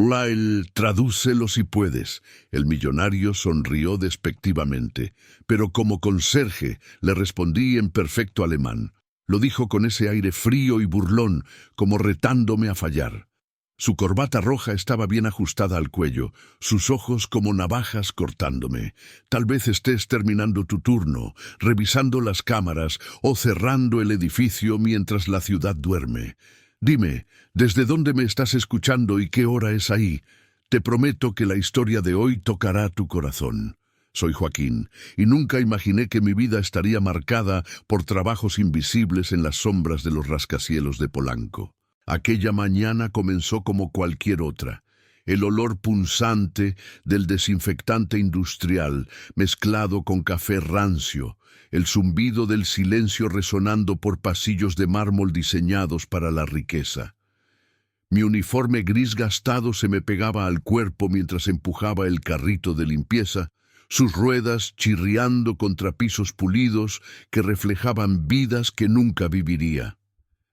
Lyle, tradúcelo si puedes. El millonario sonrió despectivamente, pero como conserje le respondí en perfecto alemán. Lo dijo con ese aire frío y burlón, como retándome a fallar. Su corbata roja estaba bien ajustada al cuello, sus ojos como navajas cortándome. Tal vez estés terminando tu turno, revisando las cámaras o cerrando el edificio mientras la ciudad duerme. Dime, ¿desde dónde me estás escuchando y qué hora es ahí? Te prometo que la historia de hoy tocará tu corazón. Soy Joaquín, y nunca imaginé que mi vida estaría marcada por trabajos invisibles en las sombras de los rascacielos de Polanco. Aquella mañana comenzó como cualquier otra. El olor punzante del desinfectante industrial, mezclado con café rancio, el zumbido del silencio resonando por pasillos de mármol diseñados para la riqueza. Mi uniforme gris gastado se me pegaba al cuerpo mientras empujaba el carrito de limpieza, sus ruedas chirriando contra pisos pulidos que reflejaban vidas que nunca viviría.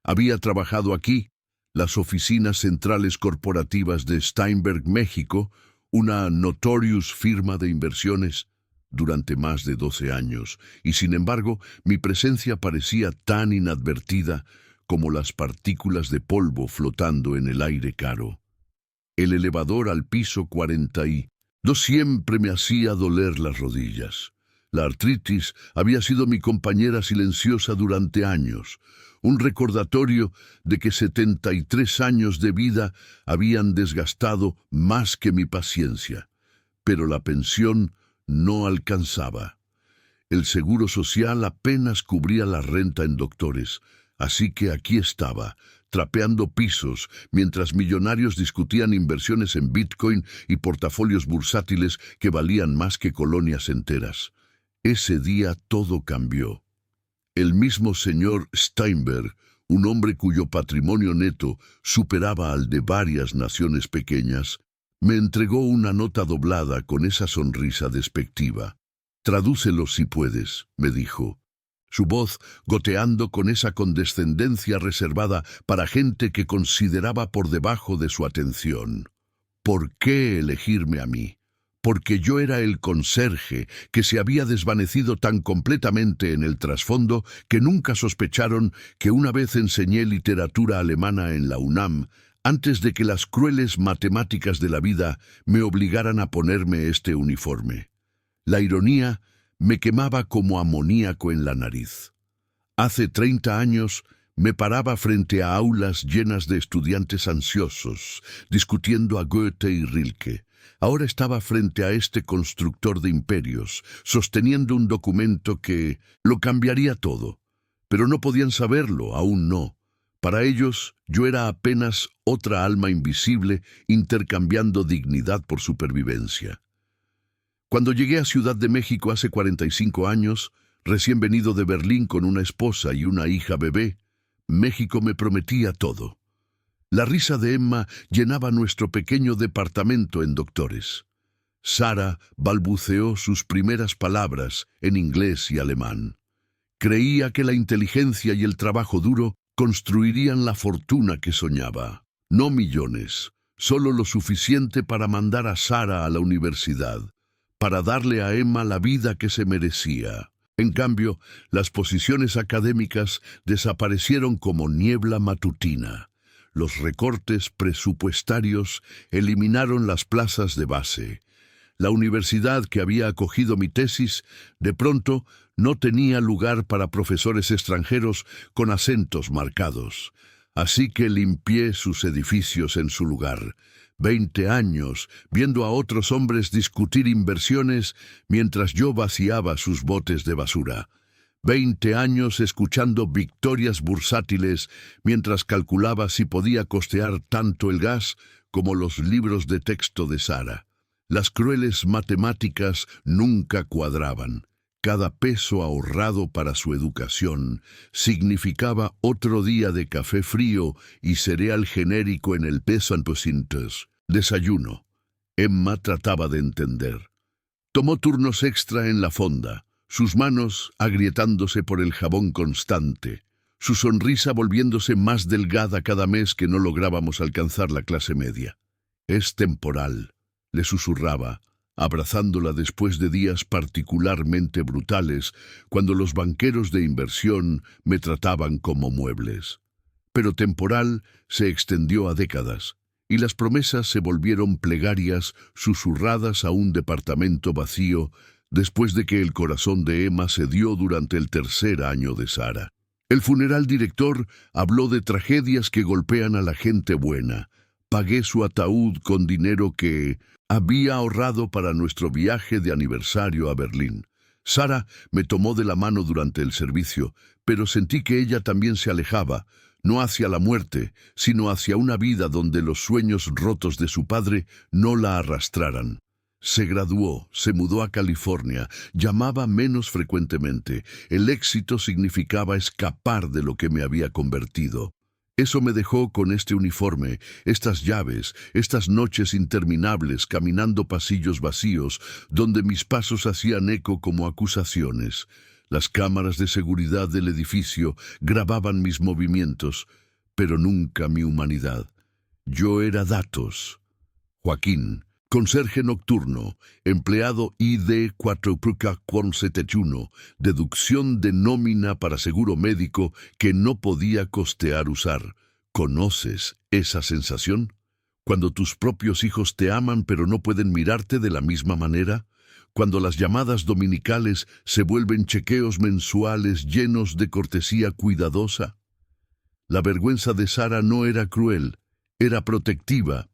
Había trabajado aquí, las oficinas centrales corporativas de Steinberg, México, una notorious firma de inversiones, durante más de 12 años, y sin embargo mi presencia parecía tan inadvertida como las partículas de polvo flotando en el aire caro. El elevador al piso 42 siempre me hacía doler las rodillas. La artritis había sido mi compañera silenciosa durante años, un recordatorio de que 73 años de vida habían desgastado más que mi paciencia. Pero la pensión no alcanzaba. El seguro social apenas cubría la renta en doctores, así que aquí estaba, trapeando pisos, mientras millonarios discutían inversiones en Bitcoin y portafolios bursátiles que valían más que colonias enteras. Ese día todo cambió. El mismo señor Steinberg, un hombre cuyo patrimonio neto superaba al de varias naciones pequeñas, me entregó una nota doblada con esa sonrisa despectiva. «Tradúcelo si puedes», me dijo. Su voz goteando con esa condescendencia reservada para gente que consideraba por debajo de su atención. ¿Por qué elegirme a mí? Porque yo era el conserje que se había desvanecido tan completamente en el trasfondo que nunca sospecharon que una vez enseñé literatura alemana en la UNAM, antes de que las crueles matemáticas de la vida me obligaran a ponerme este uniforme. La ironía me quemaba como amoníaco en la nariz. Hace 30 años me paraba frente a aulas llenas de estudiantes ansiosos, discutiendo a Goethe y Rilke. Ahora estaba frente a este constructor de imperios, sosteniendo un documento que lo cambiaría todo. Pero no podían saberlo, aún no. Para ellos, yo era apenas otra alma invisible intercambiando dignidad por supervivencia. Cuando llegué a Ciudad de México hace 45 años, recién venido de Berlín con una esposa y una hija bebé, México me prometía todo. La risa de Emma llenaba nuestro pequeño departamento en Doctores. Sara balbuceó sus primeras palabras en inglés y alemán. Creía que la inteligencia y el trabajo duro construirían la fortuna que soñaba. No millones, solo lo suficiente para mandar a Sara a la universidad, para darle a Emma la vida que se merecía. En cambio, las posiciones académicas desaparecieron como niebla matutina. Los recortes presupuestarios eliminaron las plazas de base. La universidad que había acogido mi tesis, de pronto, no tenía lugar para profesores extranjeros con acentos marcados. Así que limpié sus edificios en su lugar. 20 años viendo a otros hombres discutir inversiones mientras yo vaciaba sus botes de basura. 20 años escuchando victorias bursátiles mientras calculaba si podía costear tanto el gas como los libros de texto de Sara. Las crueles matemáticas nunca cuadraban. Cada peso ahorrado para su educación significaba otro día de café frío y cereal genérico en el pesantocintos. Desayuno. Emma trataba de entender. Tomó turnos extra en la fonda, sus manos agrietándose por el jabón constante, su sonrisa volviéndose más delgada cada mes que no lográbamos alcanzar la clase media. Es temporal, le susurraba, abrazándola después de días particularmente brutales, cuando los banqueros de inversión me trataban como muebles. Pero temporal se extendió a décadas, y las promesas se volvieron plegarias susurradas a un departamento vacío después de que el corazón de Emma cedió durante el tercer año de Sara. El funeral director habló de tragedias que golpean a la gente buena. Pagué su ataúd con dinero que había ahorrado para nuestro viaje de aniversario a Berlín. Sara me tomó de la mano durante el servicio, pero sentí que ella también se alejaba, no hacia la muerte, sino hacia una vida donde los sueños rotos de su padre no la arrastraran. Se graduó, se mudó a California, llamaba menos frecuentemente. El éxito significaba escapar de lo que me había convertido. Eso me dejó con este uniforme, estas llaves, estas noches interminables caminando pasillos vacíos, donde mis pasos hacían eco como acusaciones. Las cámaras de seguridad del edificio grababan mis movimientos, pero nunca mi humanidad. Yo era datos. Joaquín, conserje nocturno, empleado ID 471, deducción de nómina para seguro médico que no podía costear usar. ¿Conoces esa sensación? Cuando tus propios hijos te aman pero no pueden mirarte de la misma manera. Cuando las llamadas dominicales se vuelven chequeos mensuales llenos de cortesía cuidadosa. La vergüenza de Sara no era cruel, era protectiva.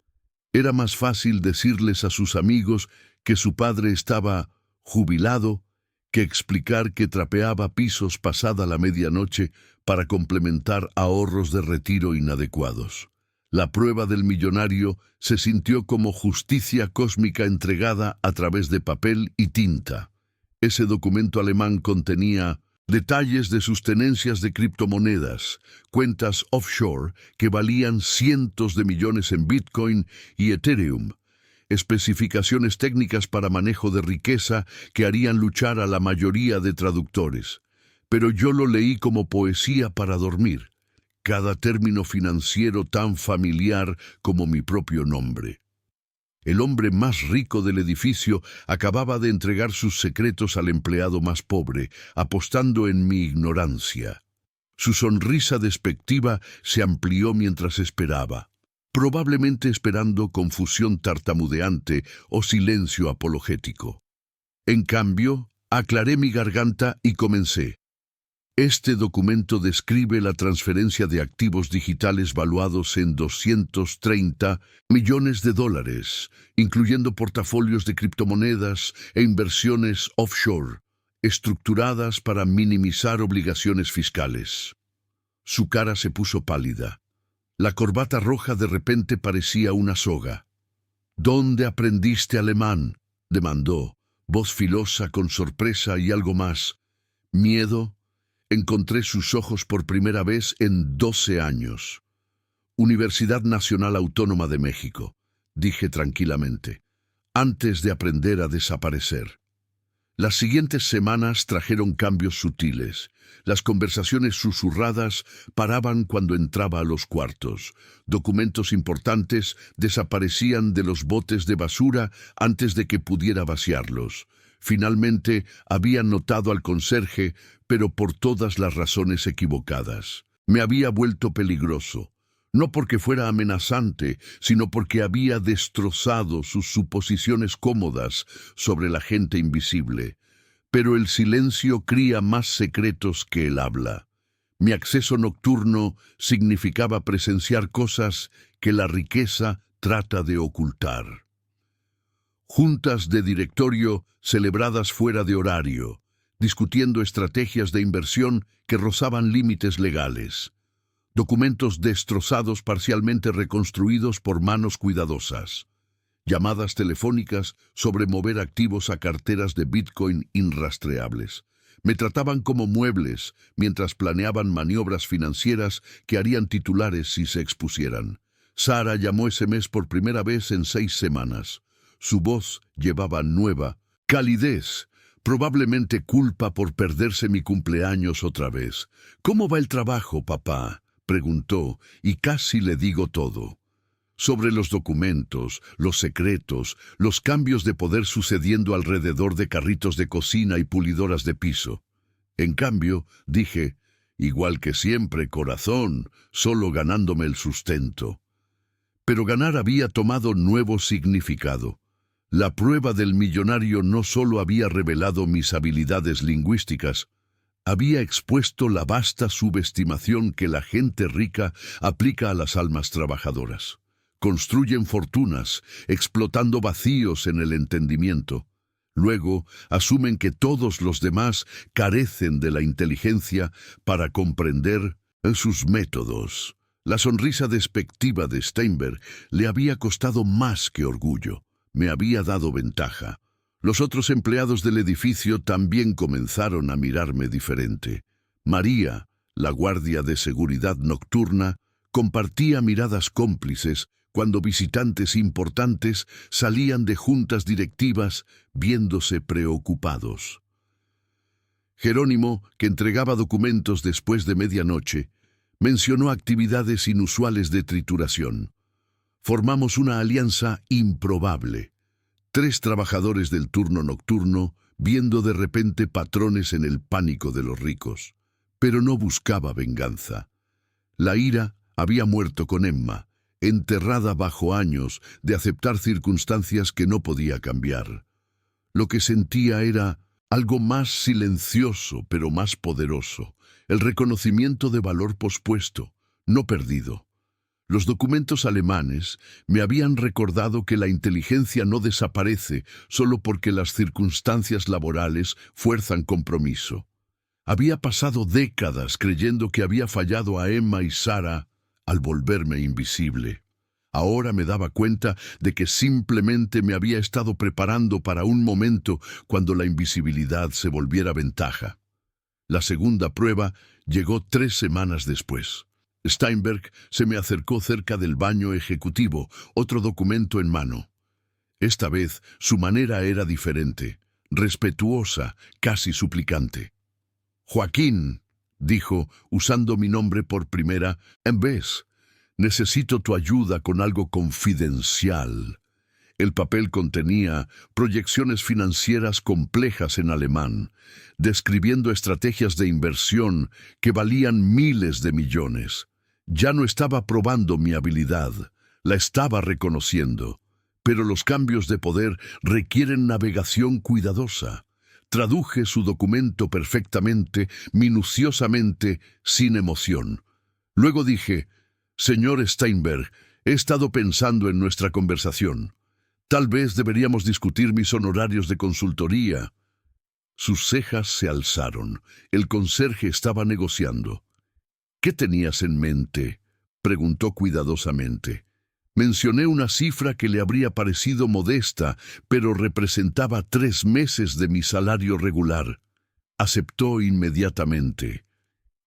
Era más fácil decirles a sus amigos que su padre estaba jubilado que explicar que trapeaba pisos pasada la medianoche para complementar ahorros de retiro inadecuados. La prueba del millonario se sintió como justicia cósmica entregada a través de papel y tinta. Ese documento alemán contenía detalles de sus tenencias de criptomonedas, cuentas offshore que valían cientos de millones en Bitcoin y Ethereum, especificaciones técnicas para manejo de riqueza que harían luchar a la mayoría de traductores. Pero yo lo leí como poesía para dormir, cada término financiero tan familiar como mi propio nombre. El hombre más rico del edificio acababa de entregar sus secretos al empleado más pobre, apostando en mi ignorancia. Su sonrisa despectiva se amplió mientras esperaba, probablemente esperando confusión tartamudeante o silencio apologético. En cambio, aclaré mi garganta y comencé. Este documento describe la transferencia de activos digitales valuados en $230 millones, incluyendo portafolios de criptomonedas e inversiones offshore, estructuradas para minimizar obligaciones fiscales. Su cara se puso pálida. La corbata roja de repente parecía una soga. ¿Dónde aprendiste alemán?, demandó, voz filosa con sorpresa y algo más. Miedo. Encontré sus ojos por primera vez en 12 años. Universidad Nacional Autónoma de México, dije tranquilamente, antes de aprender a desaparecer. Las siguientes semanas trajeron cambios sutiles. Las conversaciones susurradas paraban cuando entraba a los cuartos. Documentos importantes desaparecían de los botes de basura antes de que pudiera vaciarlos. Finalmente había notado al conserje, pero por todas las razones equivocadas. Me había vuelto peligroso, no porque fuera amenazante, sino porque había destrozado sus suposiciones cómodas sobre la gente invisible. Pero el silencio cría más secretos que el habla. Mi acceso nocturno significaba presenciar cosas que la riqueza trata de ocultar. Juntas de directorio celebradas fuera de horario, discutiendo estrategias de inversión que rozaban límites legales. Documentos destrozados parcialmente reconstruidos por manos cuidadosas. Llamadas telefónicas sobre mover activos a carteras de Bitcoin irrastreables. Me trataban como muebles mientras planeaban maniobras financieras que harían titulares si se expusieran. Sara llamó ese mes por primera vez en 6 semanas. Su voz llevaba nueva calidez, probablemente culpa por perderse mi cumpleaños otra vez. ¿Cómo va el trabajo, papá?, preguntó, y casi le digo todo. sobre los documentos, los secretos, los cambios de poder sucediendo alrededor de carritos de cocina y pulidoras de piso. En cambio, dije, igual que siempre, corazón, solo ganándome el sustento. Pero ganar había tomado nuevo significado. La prueba del millonario no solo había revelado mis habilidades lingüísticas, había expuesto la vasta subestimación que la gente rica aplica a las almas trabajadoras. Construyen fortunas, explotando vacíos en el entendimiento. Luego, asumen que todos los demás carecen de la inteligencia para comprender sus métodos. La sonrisa despectiva de Steinberg le había costado más que orgullo. Me había dado ventaja. Los otros empleados del edificio también comenzaron a mirarme diferente. María, la guardia de seguridad nocturna, compartía miradas cómplices cuando visitantes importantes salían de juntas directivas viéndose preocupados. Jerónimo, que entregaba documentos después de medianoche, mencionó actividades inusuales de trituración. Formamos una alianza improbable. 3 trabajadores del turno nocturno viendo de repente patrones en el pánico de los ricos. Pero no buscaba venganza. La ira había muerto con Emma, enterrada bajo años de aceptar circunstancias que no podía cambiar. Lo que sentía era algo más silencioso pero más poderoso, el reconocimiento de valor pospuesto, no perdido. Los documentos alemanes me habían recordado que la inteligencia no desaparece solo porque las circunstancias laborales fuerzan compromiso. Había pasado décadas creyendo que había fallado a Emma y Sara al volverme invisible. Ahora me daba cuenta de que simplemente me había estado preparando para un momento cuando la invisibilidad se volviera ventaja. La segunda prueba llegó 3 semanas después. Steinberg se me acercó cerca del baño ejecutivo, otro documento en mano. Esta vez su manera era diferente, respetuosa, casi suplicante. «Joaquín», dijo, usando mi nombre por primera vez, «necesito tu ayuda con algo confidencial». El papel contenía proyecciones financieras complejas en alemán, describiendo estrategias de inversión que valían miles de millones. Ya no estaba probando mi habilidad, la estaba reconociendo. Pero los cambios de poder requieren navegación cuidadosa. Traduje su documento perfectamente, minuciosamente, sin emoción. Luego dije, «Señor Steinberg, he estado pensando en nuestra conversación. Tal vez deberíamos discutir mis honorarios de consultoría». Sus cejas se alzaron. El conserje estaba negociando. «¿Qué tenías en mente?», preguntó cuidadosamente. Mencioné una cifra que le habría parecido modesta, pero representaba 3 meses de mi salario regular. Aceptó inmediatamente.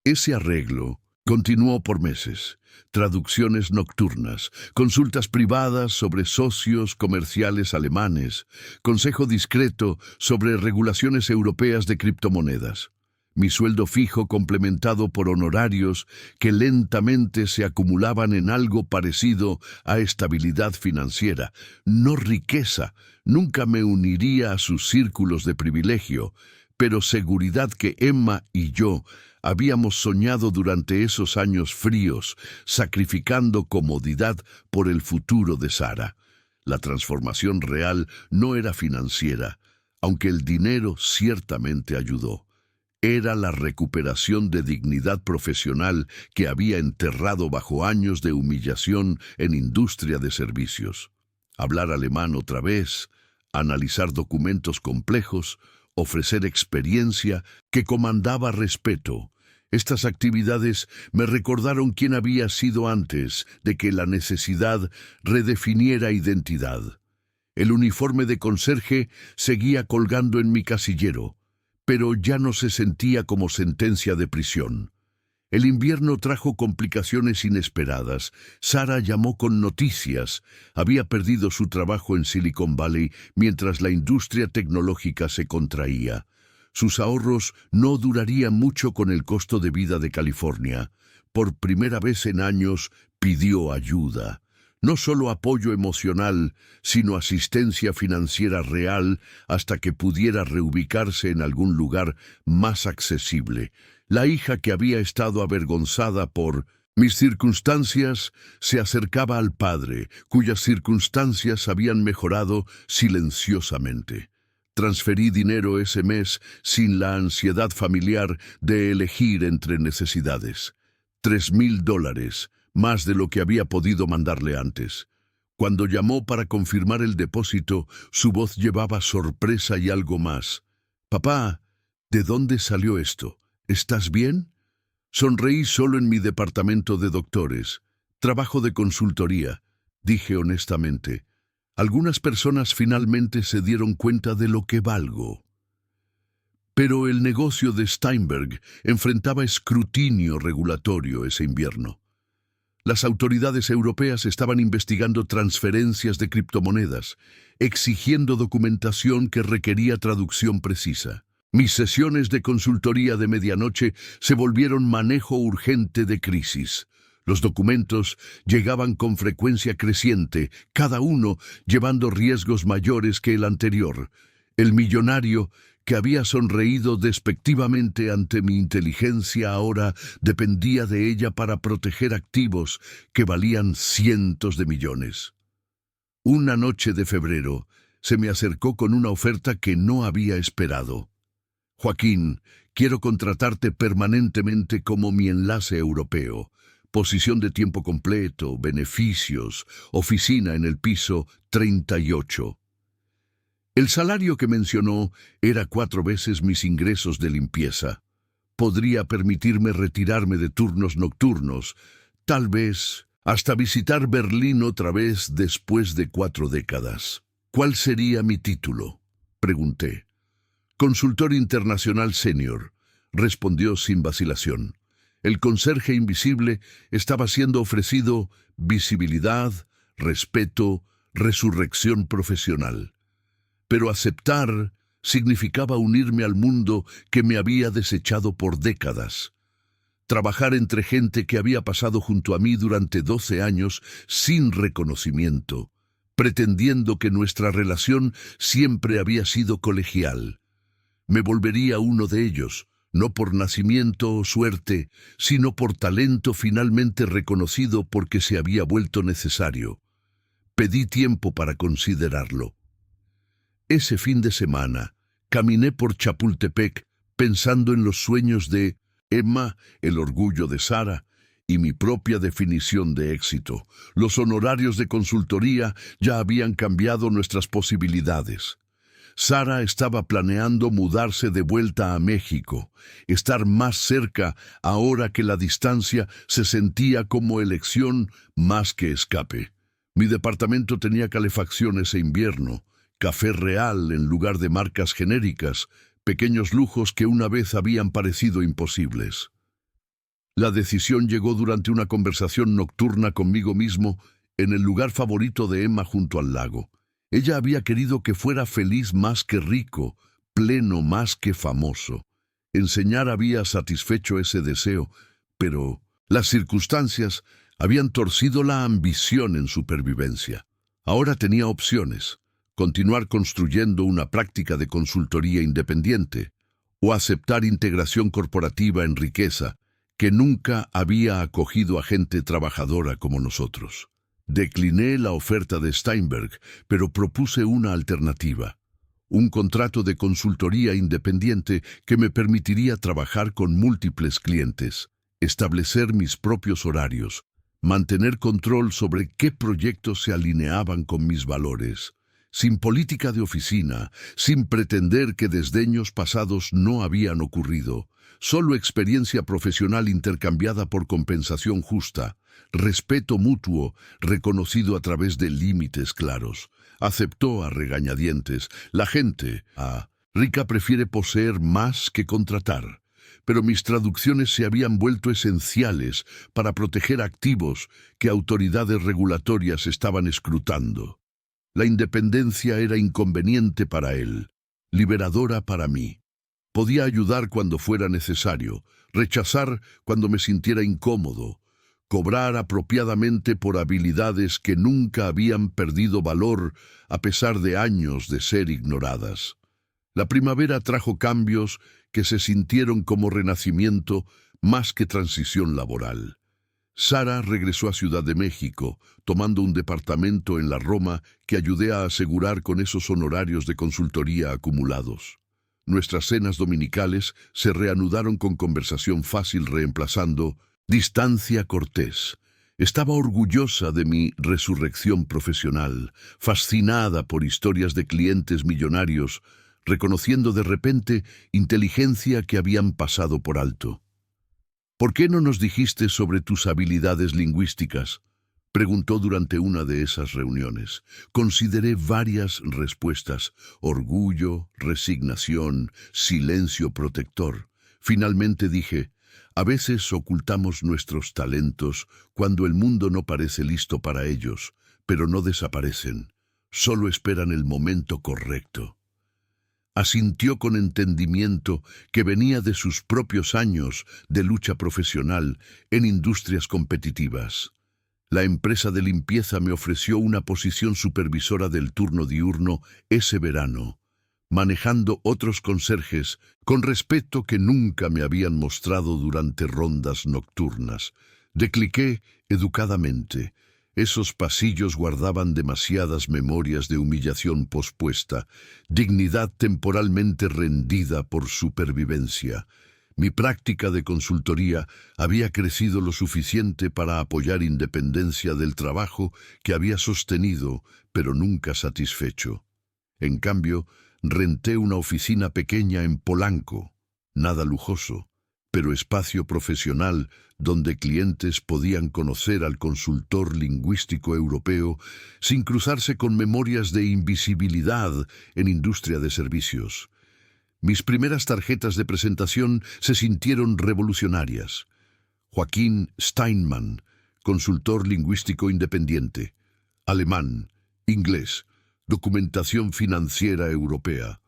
Ese arreglo continuó por meses. Traducciones nocturnas, consultas privadas sobre socios comerciales alemanes, consejo discreto sobre regulaciones europeas de criptomonedas. Mi sueldo fijo complementado por honorarios que lentamente se acumulaban en algo parecido a estabilidad financiera, no riqueza. Nunca me uniría a sus círculos de privilegio, pero seguridad que Emma y yo habíamos soñado durante esos años fríos, sacrificando comodidad por el futuro de Sara. La transformación real no era financiera, aunque el dinero ciertamente ayudó. Era la recuperación de dignidad profesional que había enterrado bajo años de humillación en industria de servicios. Hablar alemán otra vez, analizar documentos complejos, ofrecer experiencia que comandaba respeto. Estas actividades me recordaron quién había sido antes de que la necesidad redefiniera identidad. El uniforme de conserje seguía colgando en mi casillero, pero ya no se sentía como sentencia de prisión. El invierno trajo complicaciones inesperadas. Sara llamó con noticias. Había perdido su trabajo en Silicon Valley mientras la industria tecnológica se contraía. Sus ahorros no durarían mucho con el costo de vida de California. Por primera vez en años pidió ayuda. No solo apoyo emocional, sino asistencia financiera real hasta que pudiera reubicarse en algún lugar más accesible. La hija que había estado avergonzada por mis circunstancias se acercaba al padre, cuyas circunstancias habían mejorado silenciosamente. Transferí dinero ese mes sin la ansiedad familiar de elegir entre necesidades. $3,000, más de lo que había podido mandarle antes. Cuando llamó para confirmar el depósito, su voz llevaba sorpresa y algo más. «Papá, ¿de dónde salió esto? ¿Estás bien?» Sonreí. «Solo en mi departamento de doctores. Trabajo de consultoría», dije honestamente. Algunas personas finalmente se dieron cuenta de lo que valgo. Pero el negocio de Steinberg enfrentaba escrutinio regulatorio ese invierno. Las autoridades europeas estaban investigando transferencias de criptomonedas, exigiendo documentación que requería traducción precisa. Mis sesiones de consultoría de medianoche se volvieron manejo urgente de crisis. Los documentos llegaban con frecuencia creciente, cada uno llevando riesgos mayores que el anterior. El millonario, que había sonreído despectivamente ante mi inteligencia, ahora dependía de ella para proteger activos que valían cientos de millones. Una noche de febrero se me acercó con una oferta que no había esperado. «Joaquín, quiero contratarte permanentemente como mi enlace europeo. Posición de tiempo completo, beneficios, oficina en el piso 38. El salario que mencionó era 4 veces mis ingresos de limpieza. Podría permitirme retirarme de turnos nocturnos, tal vez hasta visitar Berlín otra vez después de 4 décadas. «¿Cuál sería mi título?», pregunté. «Consultor internacional senior», respondió sin vacilación. El conserje invisible estaba siendo ofrecido visibilidad, respeto, resurrección profesional. Pero aceptar significaba unirme al mundo que me había desechado por décadas. Trabajar entre gente que había pasado junto a mí durante 12 años sin reconocimiento, pretendiendo que nuestra relación siempre había sido colegial. Me volvería uno de ellos, no por nacimiento o suerte, sino por talento finalmente reconocido porque se había vuelto necesario. Pedí tiempo para considerarlo. Ese fin de semana, caminé por Chapultepec pensando en los sueños de Emma, el orgullo de Sara, y mi propia definición de éxito. Los honorarios de consultoría ya habían cambiado nuestras posibilidades. Sara estaba planeando mudarse de vuelta a México, estar más cerca ahora que la distancia se sentía como elección más que escape. Mi departamento tenía calefacción ese invierno, café real en lugar de marcas genéricas, pequeños lujos que una vez habían parecido imposibles. La decisión llegó durante una conversación nocturna conmigo mismo en el lugar favorito de Emma junto al lago. Ella había querido que fuera feliz más que rico, pleno más que famoso. Enseñar había satisfecho ese deseo, pero las circunstancias habían torcido la ambición en supervivencia. Ahora tenía opciones: continuar construyendo una práctica de consultoría independiente o aceptar integración corporativa en riqueza que nunca había acogido a gente trabajadora como nosotros. Decliné la oferta de Steinberg, pero propuse una alternativa: un contrato de consultoría independiente que me permitiría trabajar con múltiples clientes, establecer mis propios horarios, mantener control sobre qué proyectos se alineaban con mis valores, sin política de oficina, sin pretender que desdeños pasados no habían ocurrido, solo experiencia profesional intercambiada por compensación justa, respeto mutuo reconocido a través de límites claros. Aceptó a regañadientes. La gente rica prefiere poseer más que contratar. Pero mis traducciones se habían vuelto esenciales para proteger activos que autoridades regulatorias estaban escrutando. La independencia era inconveniente para él, liberadora para mí. Podía ayudar cuando fuera necesario, rechazar cuando me sintiera incómodo, cobrar apropiadamente por habilidades que nunca habían perdido valor a pesar de años de ser ignoradas. La primavera trajo cambios que se sintieron como renacimiento más que transición laboral. Sara regresó a Ciudad de México, tomando un departamento en la Roma que ayudé a asegurar con esos honorarios de consultoría acumulados. Nuestras cenas dominicales se reanudaron con conversación fácil reemplazando distancia cortés. Estaba orgullosa de mi resurrección profesional, fascinada por historias de clientes millonarios, reconociendo de repente inteligencia que habían pasado por alto. ¿Por qué no nos dijiste sobre tus habilidades lingüísticas?, preguntó durante una de esas reuniones. Consideré varias respuestas: orgullo, resignación, silencio protector. Finalmente dije, a veces ocultamos nuestros talentos cuando el mundo no parece listo para ellos, pero no desaparecen, solo esperan el momento correcto. Asintió con entendimiento que venía de sus propios años de lucha profesional en industrias competitivas. La empresa de limpieza me ofreció una posición supervisora del turno diurno ese verano, manejando otros conserjes con respeto que nunca me habían mostrado durante rondas nocturnas. Decliqué educadamente. Esos pasillos guardaban demasiadas memorias de humillación pospuesta, dignidad temporalmente rendida por supervivencia. Mi práctica de consultoría había crecido lo suficiente para apoyar independencia del trabajo que había sostenido, pero nunca satisfecho. En cambio, renté una oficina pequeña en Polanco, nada lujoso, pero espacio profesional donde clientes podían conocer al consultor lingüístico europeo sin cruzarse con memorias de invisibilidad en industria de servicios. Mis primeras tarjetas de presentación se sintieron revolucionarias. Joaquín Steinmann, consultor lingüístico independiente. Alemán, inglés, documentación financiera europea.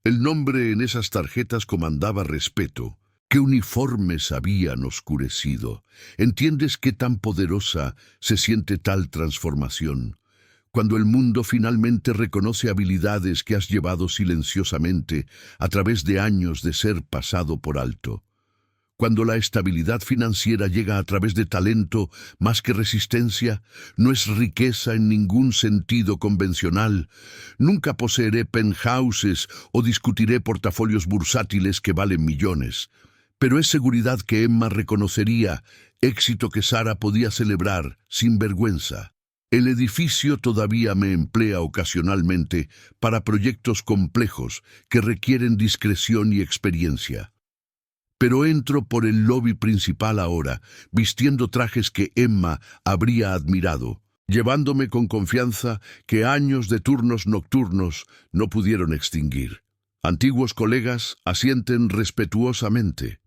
El nombre en esas tarjetas comandaba respeto. ¿Qué uniformes habían oscurecido? ¿Entiendes qué tan poderosa se siente tal transformación? Cuando el mundo finalmente reconoce habilidades que has llevado silenciosamente a través de años de ser pasado por alto. Cuando la estabilidad financiera llega a través de talento más que resistencia, no es riqueza en ningún sentido convencional. Nunca poseeré penthouses o discutiré portafolios bursátiles que valen millones. Pero es seguridad que Emma reconocería, éxito que Sara podía celebrar sin vergüenza. El edificio todavía me emplea ocasionalmente para proyectos complejos que requieren discreción y experiencia. Pero entro por el lobby principal ahora, vistiendo trajes que Emma habría admirado, llevándome con confianza que años de turnos nocturnos no pudieron extinguir. Antiguos colegas asienten respetuosamente.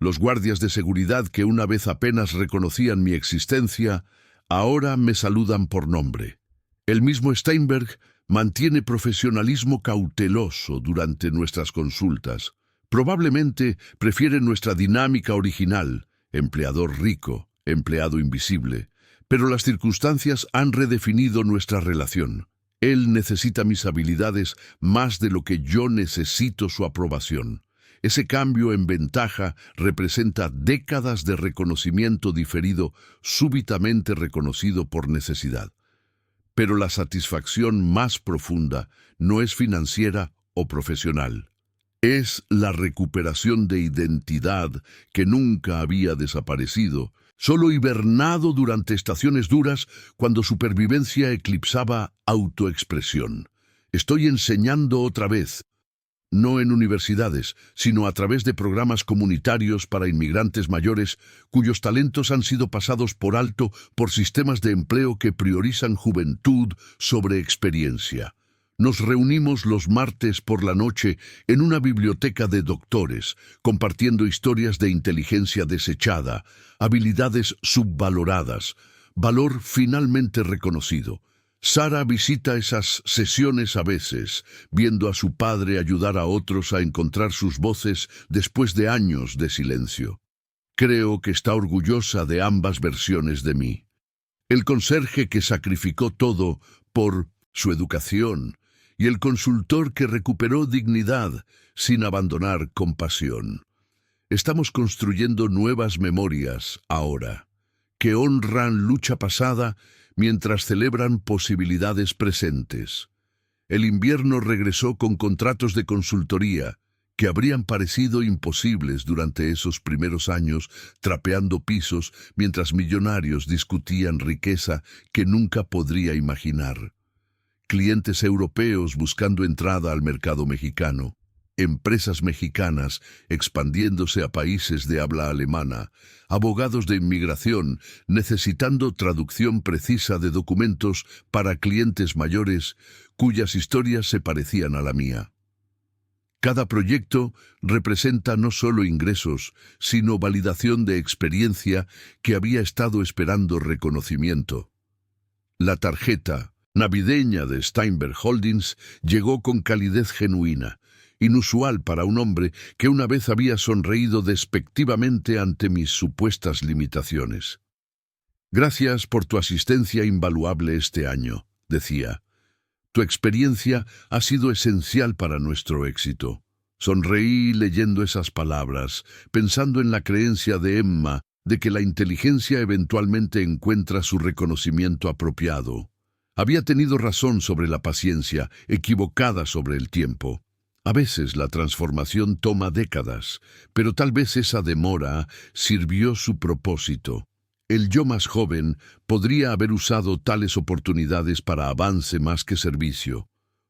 Los guardias de seguridad que una vez apenas reconocían mi existencia, ahora me saludan por nombre. El mismo Steinberg mantiene profesionalismo cauteloso durante nuestras consultas. Probablemente prefiere nuestra dinámica original, empleador rico, empleado invisible, pero las circunstancias han redefinido nuestra relación. Él necesita mis habilidades más de lo que yo necesito su aprobación. Ese cambio en ventaja representa décadas de reconocimiento diferido, súbitamente reconocido por necesidad. Pero la satisfacción más profunda no es financiera o profesional. Es la recuperación de identidad que nunca había desaparecido, solo hibernado durante estaciones duras cuando supervivencia eclipsaba autoexpresión. Estoy enseñando otra vez. No en universidades, sino a través de programas comunitarios para inmigrantes mayores cuyos talentos han sido pasados por alto por sistemas de empleo que priorizan juventud sobre experiencia. Nos reunimos los martes por la noche en una biblioteca de doctores, compartiendo historias de inteligencia desechada, habilidades subvaloradas, valor finalmente reconocido. Sara visita esas sesiones a veces, viendo a su padre ayudar a otros a encontrar sus voces después de años de silencio. Creo que está orgullosa de ambas versiones de mí. El conserje que sacrificó todo por su educación y el consultor que recuperó dignidad sin abandonar compasión. Estamos construyendo nuevas memorias ahora, que honran lucha pasada mientras celebran posibilidades presentes. El invierno regresó con contratos de consultoría que habrían parecido imposibles durante esos primeros años, trapeando pisos mientras millonarios discutían riqueza que nunca podría imaginar. Clientes europeos buscando entrada al mercado mexicano, empresas mexicanas expandiéndose a países de habla alemana, abogados de inmigración necesitando traducción precisa de documentos para clientes mayores cuyas historias se parecían a la mía. Cada proyecto representa no solo ingresos, sino validación de experiencia que había estado esperando reconocimiento. La tarjeta navideña de Steinberg Holdings llegó con calidez genuina, inusual para un hombre que una vez había sonreído despectivamente ante mis supuestas limitaciones. «Gracias por tu asistencia invaluable este año», decía. «Tu experiencia ha sido esencial para nuestro éxito». Sonreí leyendo esas palabras, pensando en la creencia de Emma de que la inteligencia eventualmente encuentra su reconocimiento apropiado. Había tenido razón sobre la paciencia, equivocada sobre el tiempo. A veces la transformación toma décadas, pero tal vez esa demora sirvió su propósito. El yo más joven podría haber usado tales oportunidades para avance más que servicio.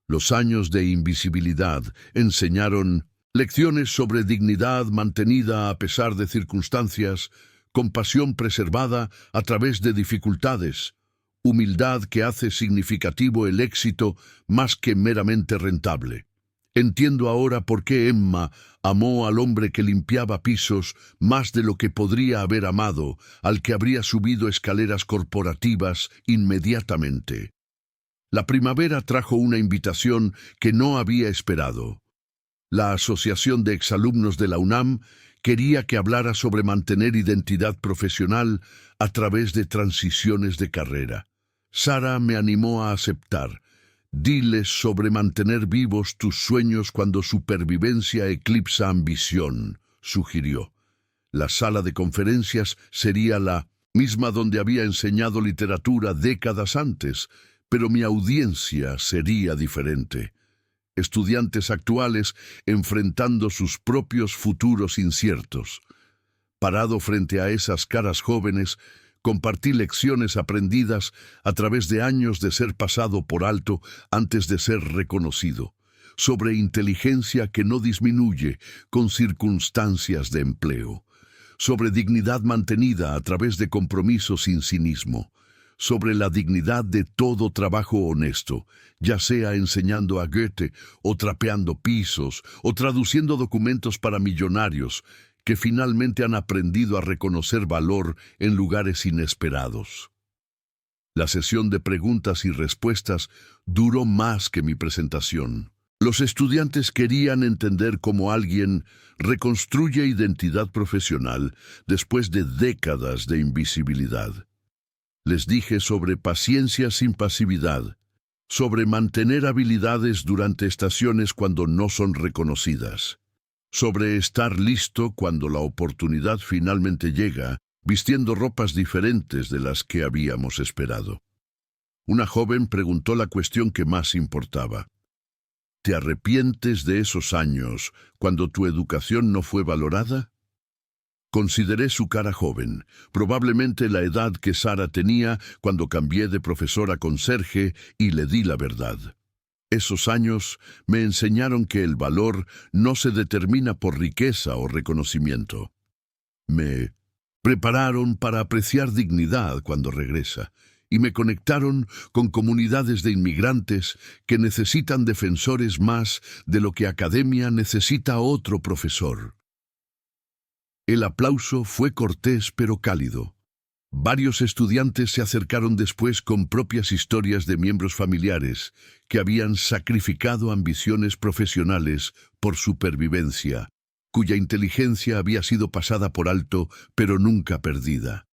Los años de invisibilidad enseñaron lecciones sobre dignidad mantenida a pesar de circunstancias, compasión preservada a través de dificultades, humildad que hace significativo el éxito más que meramente rentable. Entiendo ahora por qué Emma amó al hombre que limpiaba pisos más de lo que podría haber amado al que habría subido escaleras corporativas inmediatamente. La primavera trajo una invitación que no había esperado. La Asociación de Exalumnos de la UNAM quería que hablara sobre mantener identidad profesional a través de transiciones de carrera. Sara me animó a aceptar. Diles sobre mantener vivos tus sueños cuando supervivencia eclipsa ambición, sugirió. La sala de conferencias sería la misma donde había enseñado literatura décadas antes, pero mi audiencia sería diferente. Estudiantes actuales enfrentando sus propios futuros inciertos. Parado frente a esas caras jóvenes, compartí lecciones aprendidas a través de años de ser pasado por alto antes de ser reconocido, sobre inteligencia que no disminuye con circunstancias de empleo, sobre dignidad mantenida a través de compromiso sin cinismo, sobre la dignidad de todo trabajo honesto, ya sea enseñando a Goethe o trapeando pisos o traduciendo documentos para millonarios, que finalmente han aprendido a reconocer valor en lugares inesperados. La sesión de preguntas y respuestas duró más que mi presentación. Los estudiantes querían entender cómo alguien reconstruye identidad profesional después de décadas de invisibilidad. Les dije sobre paciencia sin pasividad, sobre mantener habilidades durante estaciones cuando no son reconocidas, sobre estar listo cuando la oportunidad finalmente llega, vistiendo ropas diferentes de las que habíamos esperado. Una joven preguntó la cuestión que más importaba. ¿Te arrepientes de esos años cuando tu educación no fue valorada? Consideré su cara joven, probablemente la edad que Sara tenía cuando cambié de profesor a conserje y le di la verdad. Esos años me enseñaron que el valor no se determina por riqueza o reconocimiento. Me prepararon para apreciar dignidad cuando regresa y me conectaron con comunidades de inmigrantes que necesitan defensores más de lo que academia necesita otro profesor. El aplauso fue cortés pero cálido. Varios estudiantes se acercaron después con propias historias de miembros familiares que habían sacrificado ambiciones profesionales por supervivencia. cuya inteligencia había sido pasada por alto, pero nunca perdida.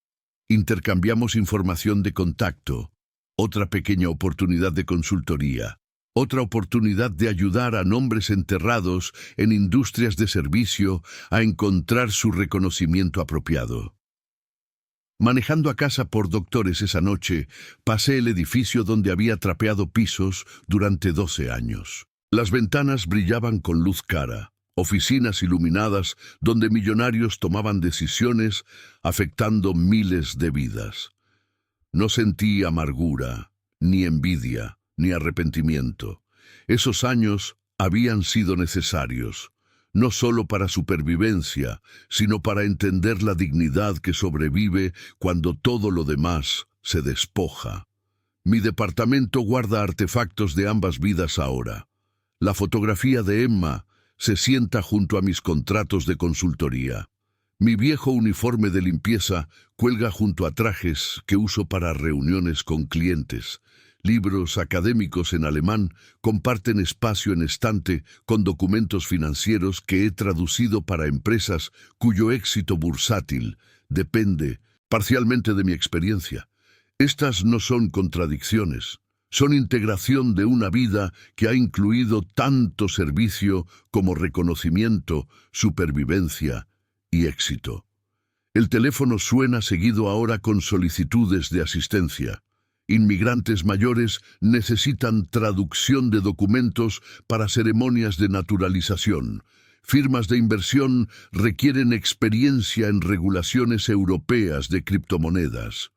Intercambiamos información de contacto, otra pequeña oportunidad de consultoría, otra oportunidad de ayudar a nombres enterrados en industrias de servicio a encontrar su reconocimiento apropiado. Manejando a casa por Doctores esa noche, pasé el edificio donde había trapeado pisos durante 12 años. Las ventanas brillaban con luz cara, oficinas iluminadas donde millonarios tomaban decisiones afectando miles de vidas. No sentí amargura, ni envidia, ni arrepentimiento. Esos años habían sido necesarios, no solo para supervivencia, sino para entender la dignidad que sobrevive cuando todo lo demás se despoja. Mi departamento guarda artefactos de ambas vidas ahora. La fotografía de Emma se sienta junto a mis contratos de consultoría. Mi viejo uniforme de limpieza cuelga junto a trajes que uso para reuniones con clientes. Libros académicos en alemán comparten espacio en estante con documentos financieros que he traducido para empresas cuyo éxito bursátil depende parcialmente de mi experiencia. Estas no son contradicciones, son integración de una vida que ha incluido tanto servicio como reconocimiento, supervivencia y éxito. El teléfono suena seguido ahora con solicitudes de asistencia. Inmigrantes mayores necesitan traducción de documentos para ceremonias de naturalización. Firmas de inversión requieren experiencia en regulaciones europeas de criptomonedas.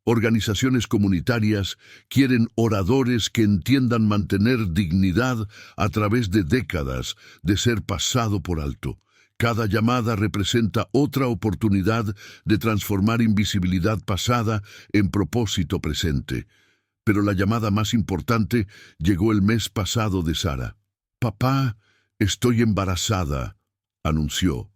Organizaciones comunitarias quieren oradores que entiendan mantener dignidad a través de décadas de ser pasado por alto. Cada llamada representa otra oportunidad de transformar invisibilidad pasada en propósito presente. Pero la llamada más importante llegó el mes pasado de Sara. «Papá, estoy embarazada», anunció,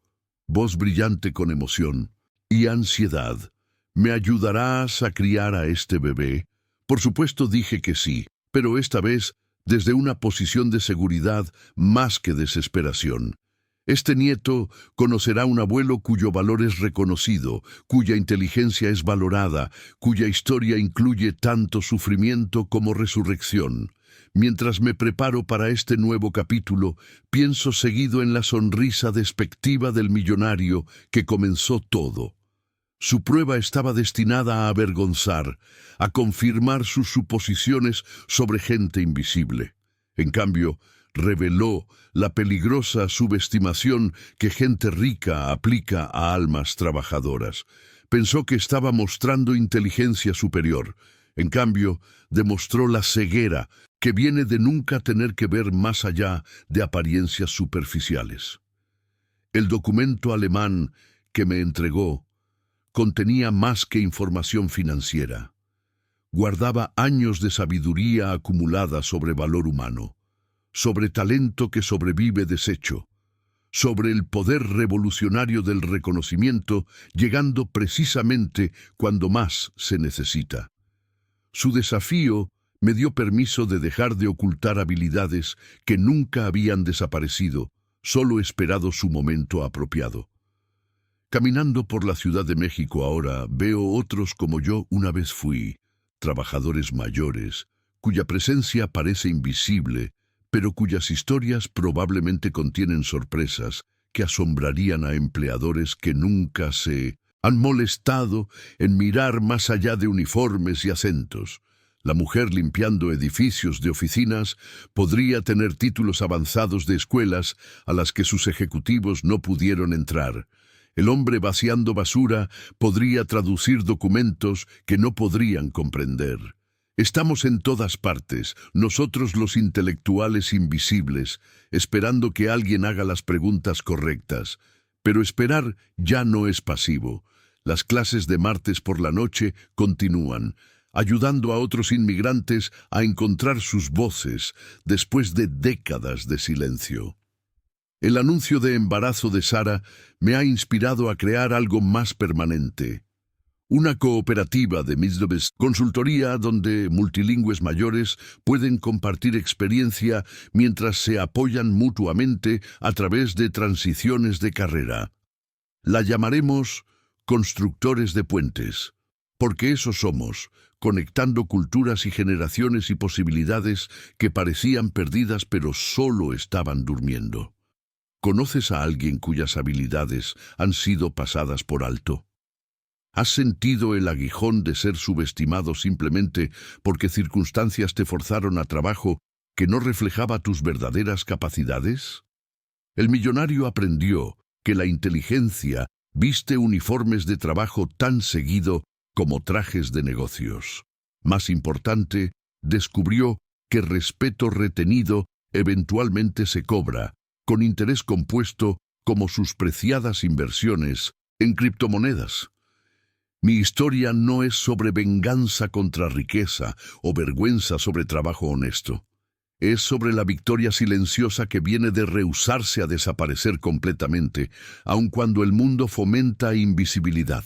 voz brillante con emoción y ansiedad. «¿Me ayudarás a criar a este bebé?» Por supuesto dije que sí, pero esta vez desde una posición de seguridad más que desesperación. Este nieto conocerá un abuelo cuyo valor es reconocido, cuya inteligencia es valorada, cuya historia incluye tanto sufrimiento como resurrección. Mientras me preparo para este nuevo capítulo, pienso seguido en la sonrisa despectiva del millonario que comenzó todo. Su prueba estaba destinada a avergonzar, a confirmar sus suposiciones sobre gente invisible. En cambio, reveló la peligrosa subestimación que gente rica aplica a almas trabajadoras. Pensó que estaba mostrando inteligencia superior. En cambio, demostró la ceguera que viene de nunca tener que ver más allá de apariencias superficiales. El documento alemán que me entregó contenía más que información financiera. Guardaba años de sabiduría acumulada sobre valor humano, sobre talento que sobrevive deshecho, sobre el poder revolucionario del reconocimiento, llegando precisamente cuando más se necesita. Su desafío me dio permiso de dejar de ocultar habilidades que nunca habían desaparecido, solo esperado su momento apropiado. Caminando por la Ciudad de México ahora, veo otros como yo una vez fui, trabajadores mayores, cuya presencia parece invisible, pero cuyas historias probablemente contienen sorpresas que asombrarían a empleadores que nunca se han molestado en mirar más allá de uniformes y acentos. La mujer limpiando edificios de oficinas podría tener títulos avanzados de escuelas a las que sus ejecutivos no pudieron entrar. El hombre vaciando basura podría traducir documentos que no podrían comprender. Estamos en todas partes, nosotros los intelectuales invisibles, esperando que alguien haga las preguntas correctas. Pero esperar ya no es pasivo. Las clases de martes por la noche continúan, ayudando a otros inmigrantes a encontrar sus voces después de décadas de silencio. El anuncio de embarazo de Sara me ha inspirado a crear algo más permanente. Una cooperativa de Middlebes consultoría donde multilingües mayores pueden compartir experiencia mientras se apoyan mutuamente a través de transiciones de carrera. La llamaremos constructores de puentes, porque eso somos, conectando culturas y generaciones y posibilidades que parecían perdidas pero solo estaban durmiendo. ¿Conoces a alguien cuyas habilidades han sido pasadas por alto? ¿Has sentido el aguijón de ser subestimado simplemente porque circunstancias te forzaron a trabajo que no reflejaba tus verdaderas capacidades? El millonario aprendió que la inteligencia viste uniformes de trabajo tan seguido como trajes de negocios. Más importante, descubrió que respeto retenido eventualmente se cobra, con interés compuesto como sus preciadas inversiones en criptomonedas. Mi historia no es sobre venganza contra riqueza o vergüenza sobre trabajo honesto. Es sobre la victoria silenciosa que viene de rehusarse a desaparecer completamente, aun cuando el mundo fomenta invisibilidad.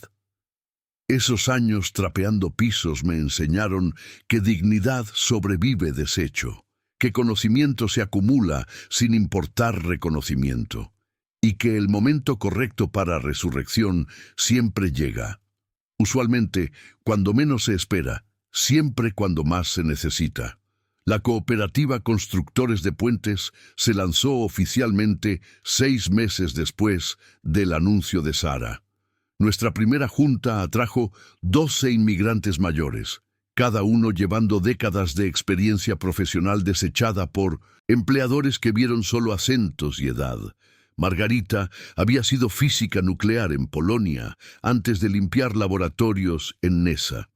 Esos años trapeando pisos me enseñaron que dignidad sobrevive deshecho, que conocimiento se acumula sin importar reconocimiento, y que el momento correcto para resurrección siempre llega. Usualmente, cuando menos se espera, siempre cuando más se necesita. La cooperativa Constructores de Puentes se lanzó oficialmente 6 meses después del anuncio de Sara. Nuestra primera junta atrajo 12 inmigrantes mayores, cada uno llevando décadas de experiencia profesional desechada por empleadores que vieron solo acentos y edad. Margarita había sido física nuclear en Polonia antes de limpiar laboratorios en Nesa.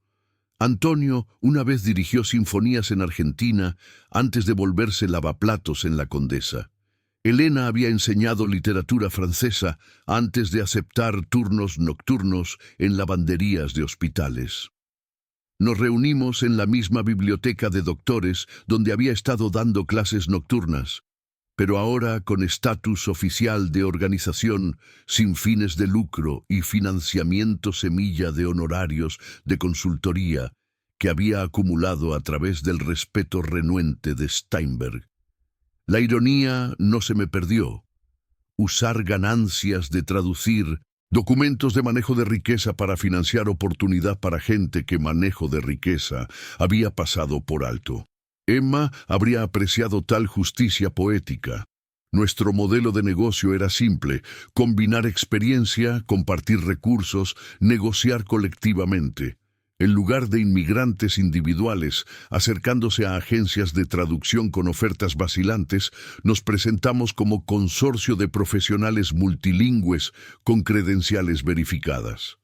Antonio una vez dirigió sinfonías en Argentina antes de volverse lavaplatos en la Condesa. Elena había enseñado literatura francesa antes de aceptar turnos nocturnos en lavanderías de hospitales. Nos reunimos en la misma biblioteca de doctores donde había estado dando clases nocturnas, pero ahora con estatus oficial de organización sin fines de lucro y financiamiento semilla de honorarios de consultoría que había acumulado a través del respeto renuente de Steinberg. La ironía no se me perdió. Usar ganancias de traducir documentos de manejo de riqueza para financiar oportunidad para gente que manejo de riqueza había pasado por alto. Emma habría apreciado tal justicia poética. Nuestro modelo de negocio era simple: combinar experiencia, compartir recursos, negociar colectivamente. En lugar de inmigrantes individuales acercándose a agencias de traducción con ofertas vacilantes, nos presentamos como consorcio de profesionales multilingües con credenciales verificadas.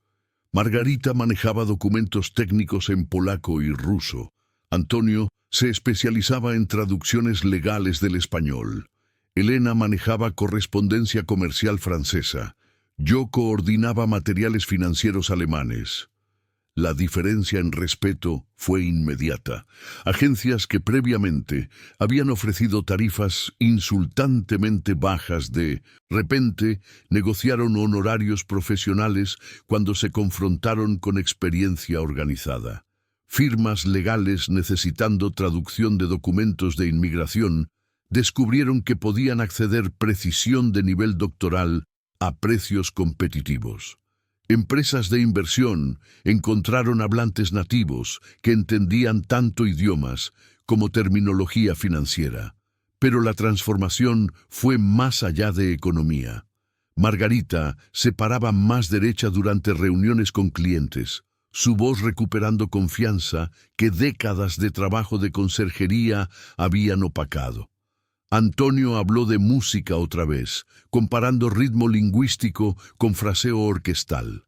Margarita manejaba documentos técnicos en polaco y ruso. Antonio se especializaba en traducciones legales del español. Elena manejaba correspondencia comercial francesa. Yo coordinaba materiales financieros alemanes. La diferencia en respeto fue inmediata. Agencias que previamente habían ofrecido tarifas insultantemente bajas de repente negociaron honorarios profesionales cuando se confrontaron con experiencia organizada. Firmas legales necesitando traducción de documentos de inmigración descubrieron que podían acceder precisión de nivel doctoral a precios competitivos. Empresas de inversión encontraron hablantes nativos que entendían tanto idiomas como terminología financiera. Pero la transformación fue más allá de economía. Margarita se paraba más derecha durante reuniones con clientes, su voz recuperando confianza que décadas de trabajo de conserjería habían opacado. Antonio habló de música otra vez, comparando ritmo lingüístico con fraseo orquestal.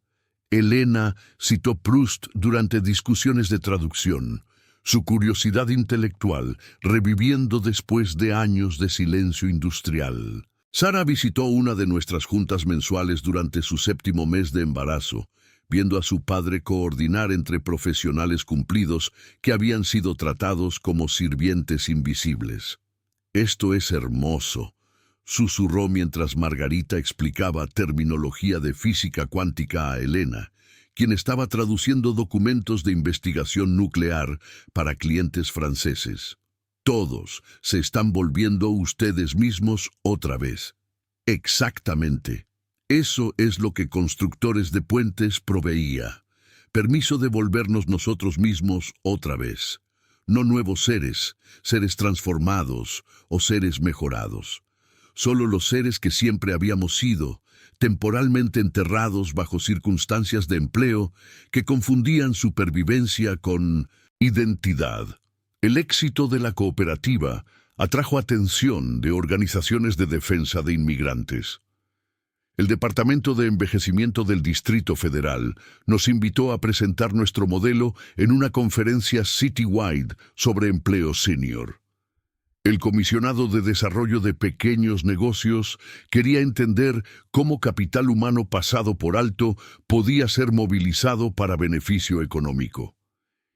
Elena citó Proust durante discusiones de traducción, su curiosidad intelectual reviviendo después de años de silencio industrial. Sara visitó una de nuestras juntas mensuales durante su 7º mes de embarazo, viendo a su padre coordinar entre profesionales cumplidos que habían sido tratados como sirvientes invisibles. «Esto es hermoso», susurró mientras Margarita explicaba terminología de física cuántica a Elena, quien estaba traduciendo documentos de investigación nuclear para clientes franceses. Todos se están volviendo ustedes mismos otra vez. Exactamente. Eso es lo que Constructores de Puentes proveía. Permiso de volvernos nosotros mismos otra vez. No nuevos seres, seres transformados o seres mejorados. Solo los seres que siempre habíamos sido, temporalmente enterrados bajo circunstancias de empleo que confundían supervivencia con identidad. El éxito de la cooperativa atrajo atención de organizaciones de defensa de inmigrantes. El Departamento de Envejecimiento del Distrito Federal nos invitó a presentar nuestro modelo en una conferencia citywide sobre empleo senior. El comisionado de Desarrollo de Pequeños Negocios quería entender cómo capital humano pasado por alto podía ser movilizado para beneficio económico.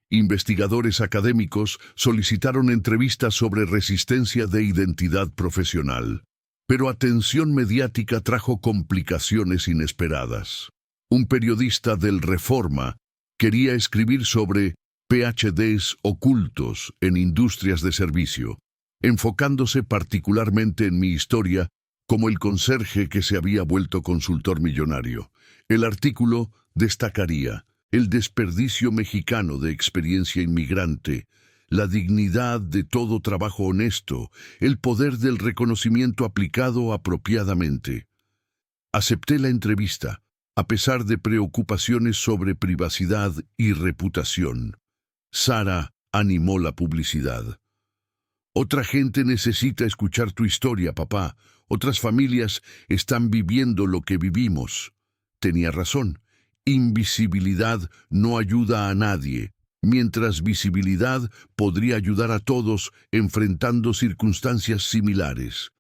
Investigadores académicos solicitaron entrevistas sobre resistencia de identidad profesional, pero atención mediática trajo complicaciones inesperadas. Un periodista del Reforma quería escribir sobre PhDs ocultos en industrias de servicio, enfocándose particularmente en mi historia como el conserje que se había vuelto consultor millonario. El artículo destacaría el desperdicio mexicano de experiencia inmigrante, la dignidad de todo trabajo honesto, el poder del reconocimiento aplicado apropiadamente. Acepté la entrevista, a pesar de preocupaciones sobre privacidad y reputación. Sara animó la publicidad. Otra gente necesita escuchar tu historia, papá. Otras familias están viviendo lo que vivimos. Tenía razón. Invisibilidad no ayuda a nadie, mientras visibilidad podría ayudar a todos enfrentando circunstancias similares.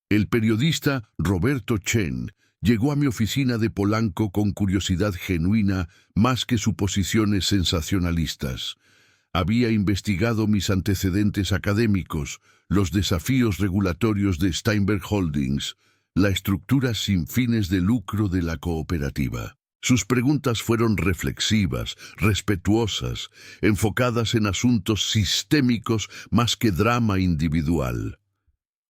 El periodista Roberto Chen llegó a mi oficina de Polanco con curiosidad genuina más que suposiciones sensacionalistas. Había investigado mis antecedentes académicos, los desafíos regulatorios de Steinberg Holdings, la estructura sin fines de lucro de la cooperativa. Sus preguntas fueron reflexivas, respetuosas, enfocadas en asuntos sistémicos más que drama individual.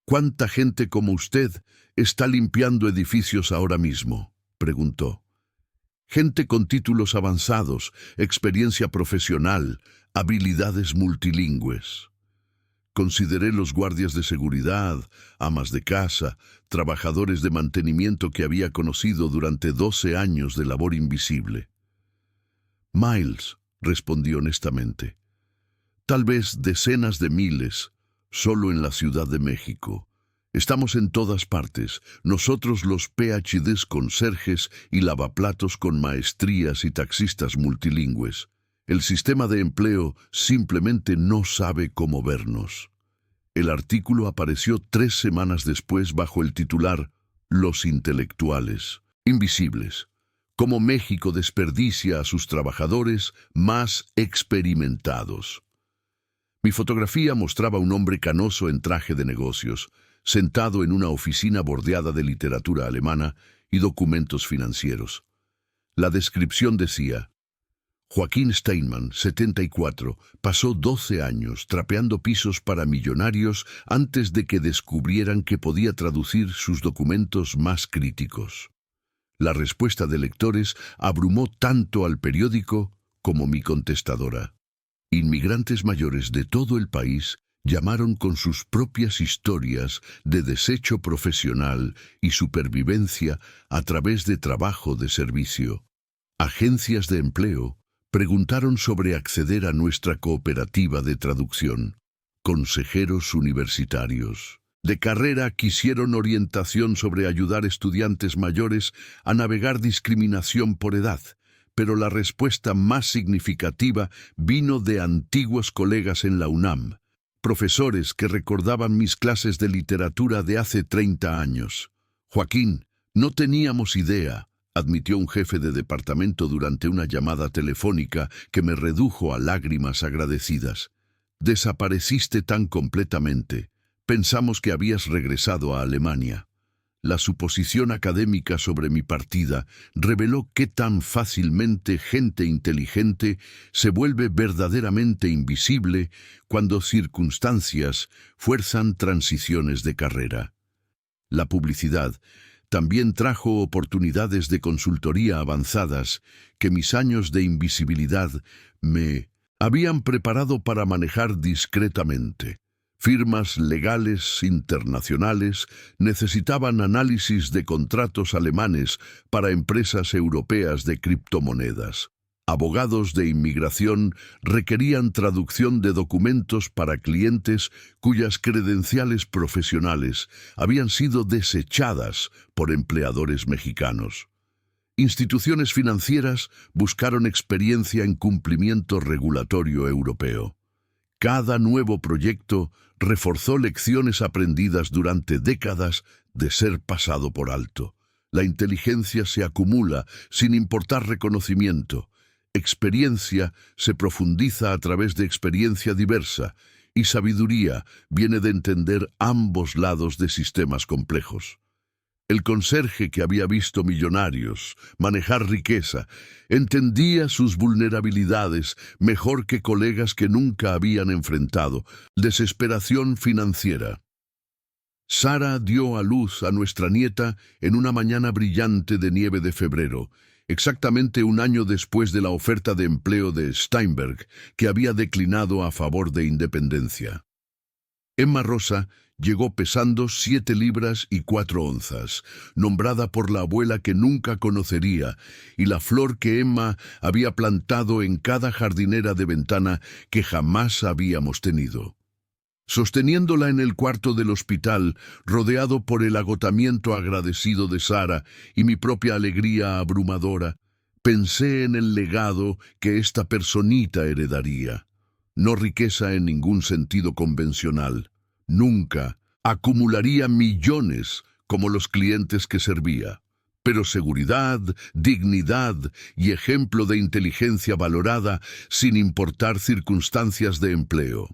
¿Cuánta gente como usted está limpiando edificios ahora mismo?, preguntó. Gente con títulos avanzados, experiencia profesional, habilidades multilingües. Consideré los guardias de seguridad, amas de casa, trabajadores de mantenimiento que había conocido durante 12 años de labor invisible. Miles, respondí honestamente. Tal vez decenas de miles, solo en la Ciudad de México. Estamos en todas partes, nosotros los PhDs conserjes y lavaplatos con maestrías y taxistas multilingües. El sistema de empleo simplemente no sabe cómo vernos. El artículo apareció 3 semanas después bajo el titular Los intelectuales, invisibles. Cómo México desperdicia a sus trabajadores más experimentados. Mi fotografía mostraba a un hombre canoso en traje de negocios, sentado en una oficina bordeada de literatura alemana y documentos financieros. La descripción decía: Joaquín Steinmann, 74, pasó 12 años trapeando pisos para millonarios antes de que descubrieran que podía traducir sus documentos más críticos. La respuesta de lectores abrumó tanto al periódico como mi contestadora. Inmigrantes mayores de todo el país llamaron con sus propias historias de desecho profesional y supervivencia a través de trabajo de servicio. Agencias de empleo preguntaron sobre acceder a nuestra cooperativa de traducción. Consejeros universitarios de carrera quisieron orientación sobre ayudar a estudiantes mayores a navegar discriminación por edad, pero la respuesta más significativa vino de antiguos colegas en la UNAM, profesores que recordaban mis clases de literatura de hace 30 años. Joaquín, no teníamos idea, admitió un jefe de departamento durante una llamada telefónica que me redujo a lágrimas agradecidas. Desapareciste tan completamente. Pensamos que habías regresado a Alemania. La suposición académica sobre mi partida reveló qué tan fácilmente gente inteligente se vuelve verdaderamente invisible cuando circunstancias fuerzan transiciones de carrera. La publicidad también trajo oportunidades de consultoría avanzadas que mis años de invisibilidad me habían preparado para manejar discretamente. Firmas legales internacionales necesitaban análisis de contratos alemanes para empresas europeas de criptomonedas. Abogados de inmigración requerían traducción de documentos para clientes cuyas credenciales profesionales habían sido desechadas por empleadores mexicanos. Instituciones financieras buscaron experiencia en cumplimiento regulatorio europeo. Cada nuevo proyecto reforzó lecciones aprendidas durante décadas de ser pasado por alto. La inteligencia se acumula sin importar reconocimiento. Experiencia se profundiza a través de experiencia diversa y sabiduría viene de entender ambos lados de sistemas complejos. El conserje que había visto millonarios manejar riqueza entendía sus vulnerabilidades mejor que colegas que nunca habían enfrentado desesperación financiera. Sara dio a luz a nuestra nieta en una mañana brillante de nieve de febrero, exactamente un año después de la oferta de empleo de Steinberg, que había declinado a favor de independencia. Emma Rosa llegó pesando 7 libras y 4 onzas, nombrada por la abuela que nunca conocería, y la flor que Emma había plantado en cada jardinera de ventana que jamás habíamos tenido. Sosteniéndola en el cuarto del hospital, rodeado por el agotamiento agradecido de Sara y mi propia alegría abrumadora, pensé en el legado que esta personita heredaría. No riqueza en ningún sentido convencional. Nunca acumularía millones como los clientes que servía, pero seguridad, dignidad y ejemplo de inteligencia valorada sin importar circunstancias de empleo.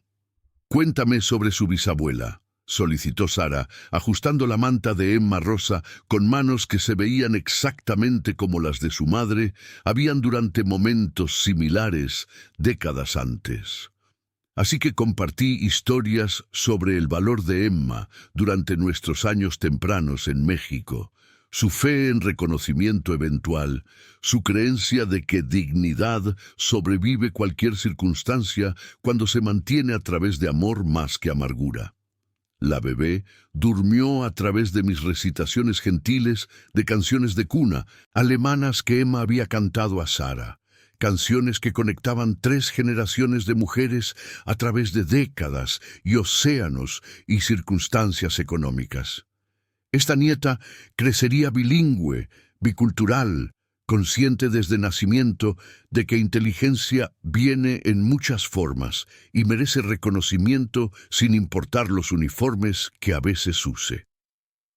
«Cuéntame sobre su bisabuela», solicitó Sara, ajustando la manta de Emma Rosa con manos que se veían exactamente como las de su madre, habían durante momentos similares décadas antes. Así que compartí historias sobre el valor de Emma durante nuestros años tempranos en México, su fe en reconocimiento eventual, su creencia de que dignidad sobrevive cualquier circunstancia cuando se mantiene a través de amor más que amargura. La bebé durmió a través de mis recitaciones gentiles de canciones de cuna, alemanas que Emma había cantado a Sara. Canciones que conectaban 3 generaciones de mujeres a través de décadas y océanos y circunstancias económicas. Esta nieta crecería bilingüe, bicultural, consciente desde nacimiento de que inteligencia viene en muchas formas y merece reconocimiento sin importar los uniformes que a veces use.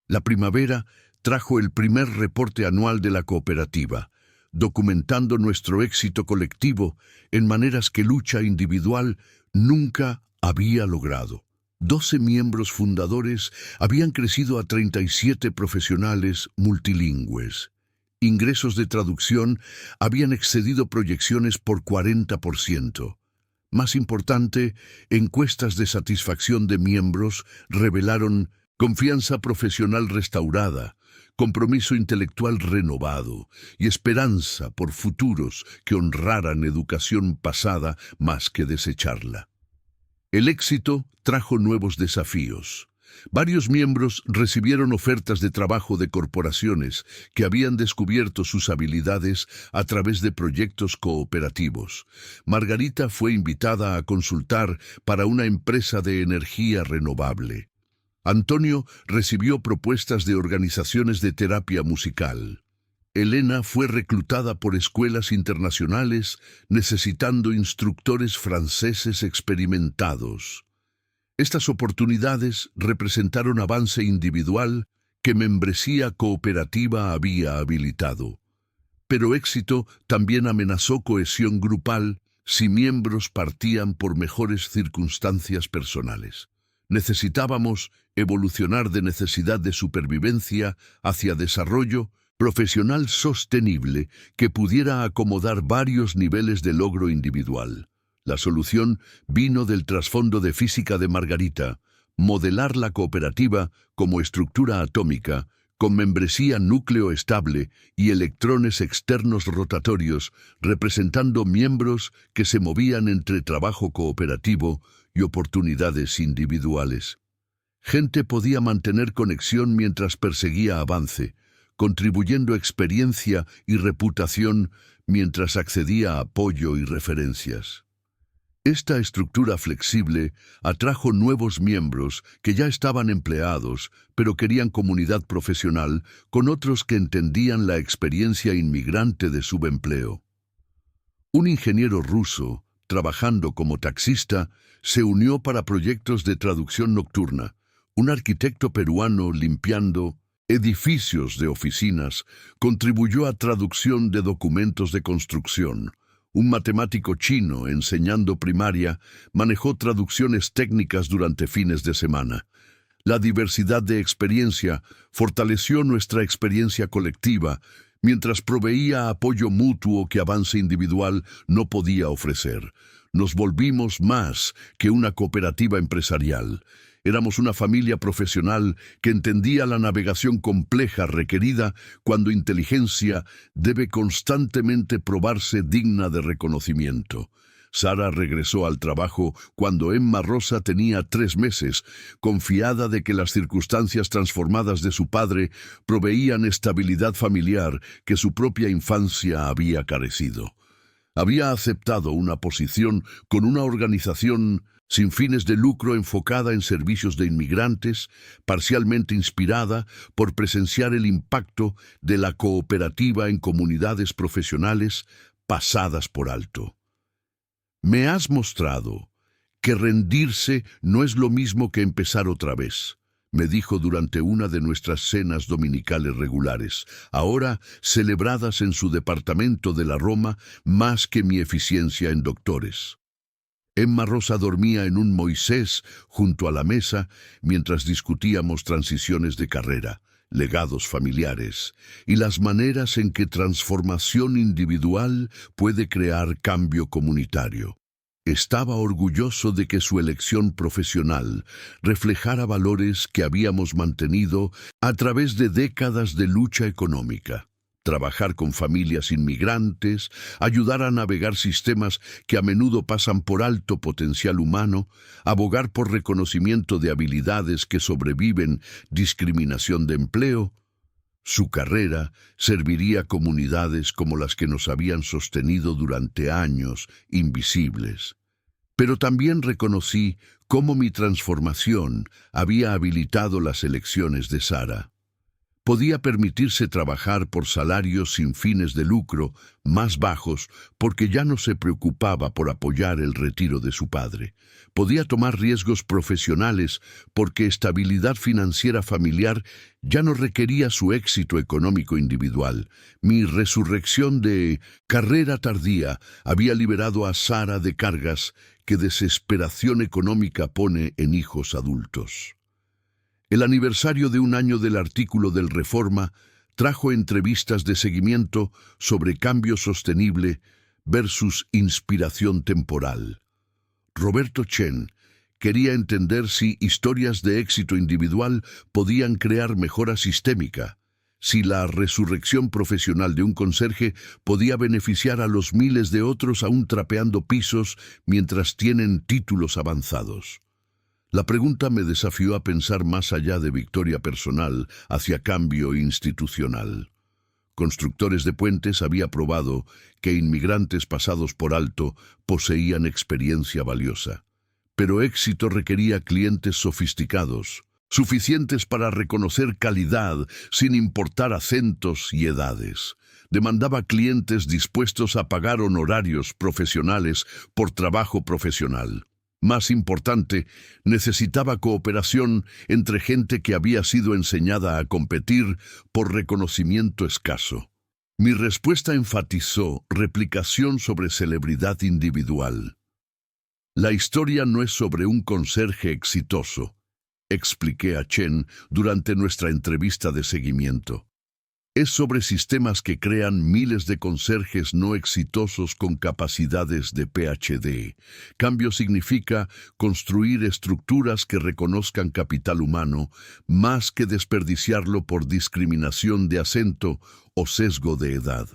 La primavera trajo el primer reporte anual de la cooperativa, documentando nuestro éxito colectivo en maneras que lucha individual nunca había logrado. 12 miembros fundadores habían crecido a 37 profesionales multilingües. Ingresos de traducción habían excedido proyecciones por 40%. Más importante, encuestas de satisfacción de miembros revelaron confianza profesional restaurada, compromiso intelectual renovado y esperanza por futuros que honraran educación pasada más que desecharla. El éxito trajo nuevos desafíos. Varios miembros recibieron ofertas de trabajo de corporaciones que habían descubierto sus habilidades a través de proyectos cooperativos. Margarita fue invitada a consultar para una empresa de energía renovable. Antonio recibió propuestas de organizaciones de terapia musical. Elena fue reclutada por escuelas internacionales necesitando instructores franceses experimentados. Estas oportunidades representaron avance individual que membresía cooperativa había habilitado. Pero éxito también amenazó cohesión grupal si miembros partían por mejores circunstancias personales. Necesitábamos evolucionar de necesidad de supervivencia hacia desarrollo profesional sostenible que pudiera acomodar varios niveles de logro individual. La solución vino del trasfondo de física de Margarita: modelar la cooperativa como estructura atómica, con membresía núcleo estable y electrones externos rotatorios, representando miembros que se movían entre trabajo cooperativo y oportunidades individuales. Gente podía mantener conexión mientras perseguía avance, contribuyendo experiencia y reputación mientras accedía a apoyo y referencias. Esta estructura flexible atrajo nuevos miembros que ya estaban empleados, pero querían comunidad profesional con otros que entendían la experiencia inmigrante de subempleo. Un ingeniero ruso, trabajando como taxista, se unió para proyectos de traducción nocturna. Un arquitecto peruano limpiando edificios de oficinas contribuyó a traducción de documentos de construcción. Un matemático chino enseñando primaria manejó traducciones técnicas durante fines de semana. La diversidad de experiencia fortaleció nuestra experiencia colectiva, mientras proveía apoyo mutuo que avance individual no podía ofrecer. Nos volvimos más que una cooperativa empresarial. Éramos una familia profesional que entendía la navegación compleja requerida cuando inteligencia debe constantemente probarse digna de reconocimiento. Sara regresó al trabajo cuando Emma Rosa tenía 3 meses, confiada de que las circunstancias transformadas de su padre proveían estabilidad familiar que su propia infancia había carecido. Había aceptado una posición con una organización sin fines de lucro enfocada en servicios de inmigrantes, parcialmente inspirada por presenciar el impacto de la cooperativa en comunidades profesionales pasadas por alto. Me has mostrado que rendirse no es lo mismo que empezar otra vez, me dijo durante una de nuestras cenas dominicales regulares, ahora celebradas en su departamento de la Roma más que mi eficiencia en doctores. Emma Rosa dormía en un Moisés junto a la mesa mientras discutíamos transiciones de carrera, legados familiares y las maneras en que transformación individual puede crear cambio comunitario. Estaba orgulloso de que su elección profesional reflejara valores que habíamos mantenido a través de décadas de lucha económica. Trabajar con familias inmigrantes, ayudar a navegar sistemas que a menudo pasan por alto potencial humano, abogar por reconocimiento de habilidades que sobreviven discriminación de empleo. Su carrera serviría a comunidades como las que nos habían sostenido durante años, invisibles. Pero también reconocí cómo mi transformación había habilitado las elecciones de Sara. Podía permitirse trabajar por salarios sin fines de lucro más bajos porque ya no se preocupaba por apoyar el retiro de su padre. Podía tomar riesgos profesionales porque estabilidad financiera familiar ya no requería su éxito económico individual. Mi resurrección de carrera tardía había liberado a Sara de cargas que desesperación económica pone en hijos adultos. El aniversario de 1 año del artículo del Reforma trajo entrevistas de seguimiento sobre cambio sostenible versus inspiración temporal. Roberto Chen quería entender si historias de éxito individual podían crear mejora sistémica, si la resurrección profesional de un conserje podía beneficiar a los miles de otros aún trapeando pisos mientras tienen títulos avanzados. La pregunta me desafió a pensar más allá de victoria personal hacia cambio institucional. Constructores de puentes había probado que inmigrantes pasados por alto poseían experiencia valiosa. Pero éxito requería clientes sofisticados, suficientes para reconocer calidad sin importar acentos y edades. Demandaba clientes dispuestos a pagar honorarios profesionales por trabajo profesional. Más importante, necesitaba cooperación entre gente que había sido enseñada a competir por reconocimiento escaso. Mi respuesta enfatizó replicación sobre celebridad individual. La historia no es sobre un conserje exitoso, expliqué a Chen durante nuestra entrevista de seguimiento. Es sobre sistemas que crean miles de conserjes no exitosos con capacidades de PhD. Cambio significa construir estructuras que reconozcan capital humano, más que desperdiciarlo por discriminación de acento o sesgo de edad.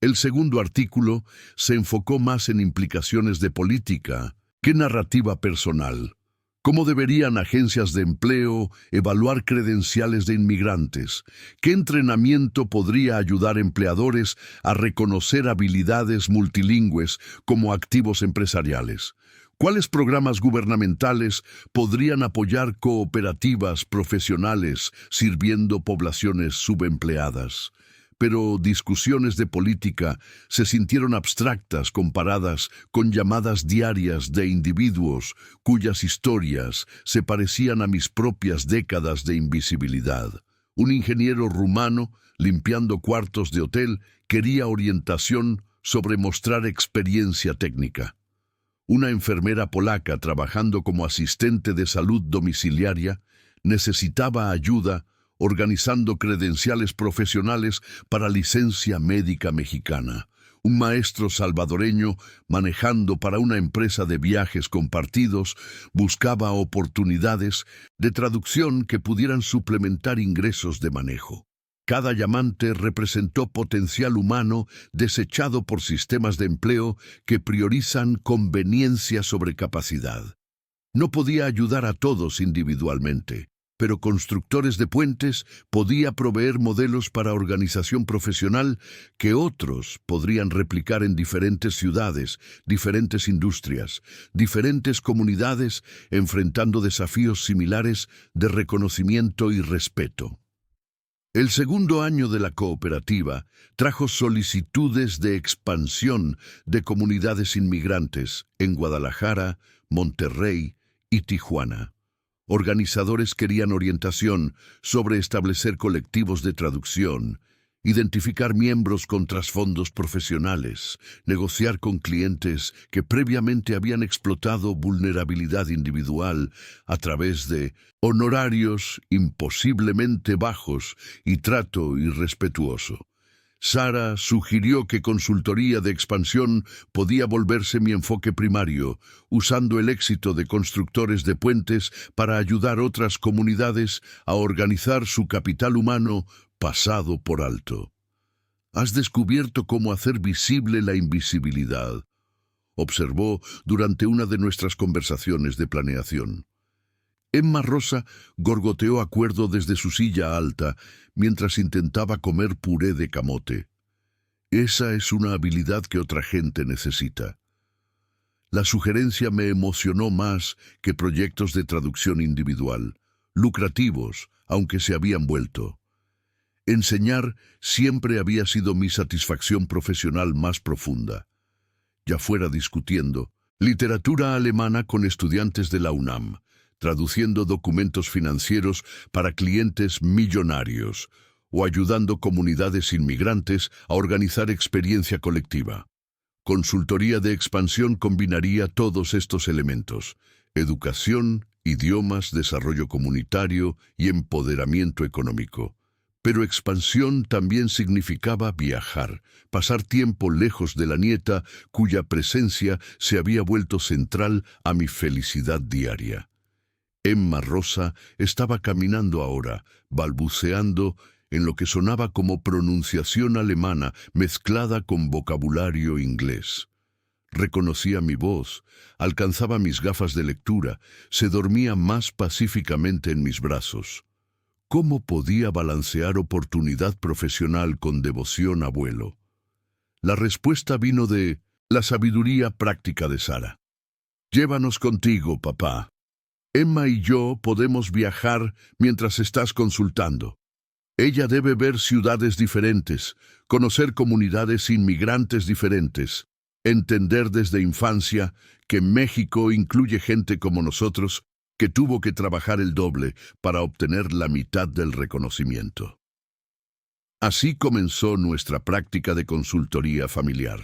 El segundo artículo se enfocó más en implicaciones de política que narrativa personal. ¿Cómo deberían agencias de empleo evaluar credenciales de inmigrantes? ¿Qué entrenamiento podría ayudar a empleadores a reconocer habilidades multilingües como activos empresariales? ¿Cuáles programas gubernamentales podrían apoyar cooperativas profesionales sirviendo poblaciones subempleadas? Pero discusiones de política se sintieron abstractas comparadas con llamadas diarias de individuos cuyas historias se parecían a mis propias décadas de invisibilidad. Un ingeniero rumano, limpiando cuartos de hotel, quería orientación sobre mostrar experiencia técnica. Una enfermera polaca, trabajando como asistente de salud domiciliaria, necesitaba ayuda organizando credenciales profesionales para licencia médica mexicana. Un maestro salvadoreño, manejando para una empresa de viajes compartidos, buscaba oportunidades de traducción que pudieran suplementar ingresos de manejo. Cada llamante representó potencial humano desechado por sistemas de empleo que priorizan conveniencia sobre capacidad. No podía ayudar a todos individualmente, pero Constructores de Puentes podía proveer modelos para organización profesional que otros podrían replicar en diferentes ciudades, diferentes industrias, diferentes comunidades, enfrentando desafíos similares de reconocimiento y respeto. El segundo año de la cooperativa trajo solicitudes de expansión de comunidades inmigrantes en Guadalajara, Monterrey y Tijuana. Organizadores querían orientación sobre establecer colectivos de traducción, identificar miembros con trasfondos profesionales, negociar con clientes que previamente habían explotado vulnerabilidad individual a través de honorarios imposiblemente bajos y trato irrespetuoso. Sara sugirió que consultoría de expansión podía volverse mi enfoque primario, usando el éxito de Constructores de Puentes para ayudar a otras comunidades a organizar su capital humano pasado por alto. Has descubierto cómo hacer visible la invisibilidad, observó durante una de nuestras conversaciones de planeación. Emma Rosa gorgoteó acuerdo desde su silla alta mientras intentaba comer puré de camote. Esa es una habilidad que otra gente necesita. La sugerencia me emocionó más que proyectos de traducción individual, lucrativos, aunque se habían vuelto. Enseñar siempre había sido mi satisfacción profesional más profunda. Ya fuera discutiendo literatura alemana con estudiantes de la UNAM, traduciendo documentos financieros para clientes millonarios o ayudando comunidades inmigrantes a organizar experiencia colectiva. Consultoría de expansión combinaría todos estos elementos: educación, idiomas, desarrollo comunitario y empoderamiento económico. Pero expansión también significaba viajar, pasar tiempo lejos de la nieta cuya presencia se había vuelto central a mi felicidad diaria. Emma Rosa estaba caminando ahora, balbuceando en lo que sonaba como pronunciación alemana mezclada con vocabulario inglés. Reconocía mi voz, alcanzaba mis gafas de lectura, se dormía más pacíficamente en mis brazos. ¿Cómo podía balancear oportunidad profesional con devoción, abuelo? La respuesta vino de la sabiduría práctica de Sara. Llévanos contigo, papá. Emma y yo podemos viajar mientras estás consultando. Ella debe ver ciudades diferentes, conocer comunidades inmigrantes diferentes, entender desde infancia que México incluye gente como nosotros que tuvo que trabajar el doble para obtener la mitad del reconocimiento. Así comenzó nuestra práctica de consultoría familiar.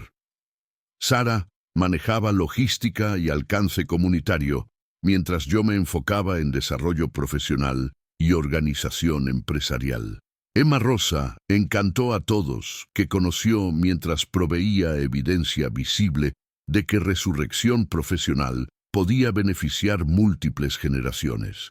Sara manejaba logística y alcance comunitario, mientras yo me enfocaba en desarrollo profesional y organización empresarial. Emma Rosa encantó a todos que conoció mientras proveía evidencia visible de que resurrección profesional podía beneficiar múltiples generaciones.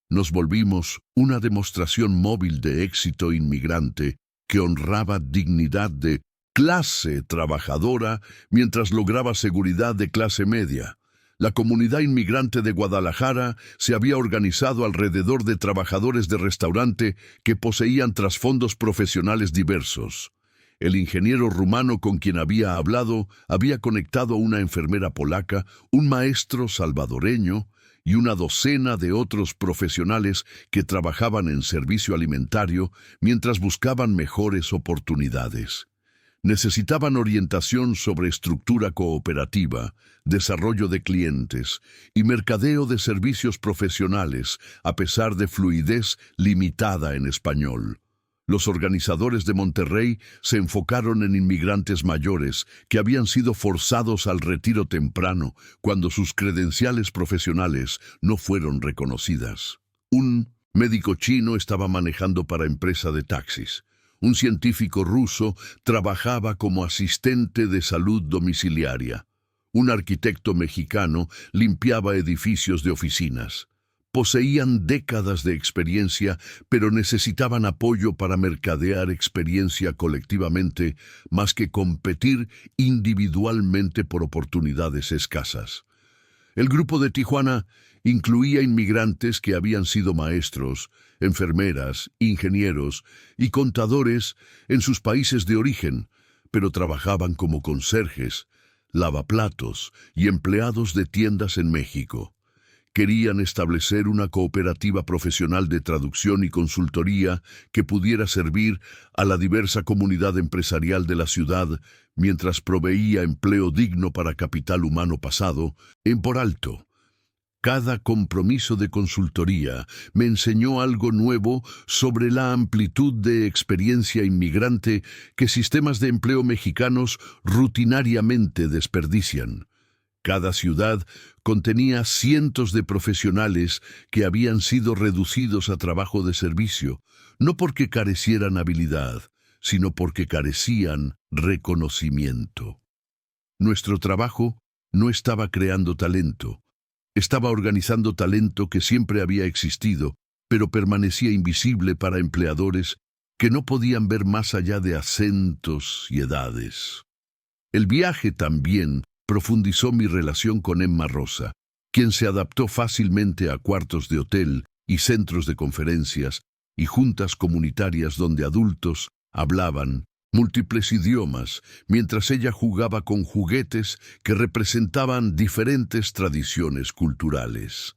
Nos volvimos una demostración móvil de éxito inmigrante que honraba dignidad de clase trabajadora mientras lograba seguridad de clase media. La comunidad inmigrante de Guadalajara se había organizado alrededor de trabajadores de restaurante que poseían trasfondos profesionales diversos. El ingeniero rumano con quien había hablado había conectado a una enfermera polaca, un maestro salvadoreño y una docena de otros profesionales que trabajaban en servicio alimentario mientras buscaban mejores oportunidades. Necesitaban orientación sobre estructura cooperativa, desarrollo de clientes y mercadeo de servicios profesionales, a pesar de fluidez limitada en español. Los organizadores de Monterrey se enfocaron en inmigrantes mayores que habían sido forzados al retiro temprano cuando sus credenciales profesionales no fueron reconocidas. Un médico chino estaba manejando para empresa de taxis. Un científico ruso trabajaba como asistente de salud domiciliaria. Un arquitecto mexicano limpiaba edificios de oficinas. Poseían décadas de experiencia, pero necesitaban apoyo para mercadear experiencia colectivamente, más que competir individualmente por oportunidades escasas. El grupo de Tijuana incluía inmigrantes que habían sido maestros, enfermeras, ingenieros y contadores en sus países de origen, pero trabajaban como conserjes, lavaplatos y empleados de tiendas en México. Querían establecer una cooperativa profesional de traducción y consultoría que pudiera servir a la diversa comunidad empresarial de la ciudad mientras proveía empleo digno para capital humano pasado en por alto. Cada compromiso de consultoría me enseñó algo nuevo sobre la amplitud de experiencia inmigrante que sistemas de empleo mexicanos rutinariamente desperdician. Cada ciudad contenía cientos de profesionales que habían sido reducidos a trabajo de servicio, no porque carecieran habilidad, sino porque carecían reconocimiento. Nuestro trabajo no estaba creando talento. Estaba organizando talento que siempre había existido, pero permanecía invisible para empleadores que no podían ver más allá de acentos y edades. El viaje también profundizó mi relación con Emma Rosa, quien se adaptó fácilmente a cuartos de hotel y centros de conferencias y juntas comunitarias donde adultos hablaban múltiples idiomas, mientras ella jugaba con juguetes que representaban diferentes tradiciones culturales.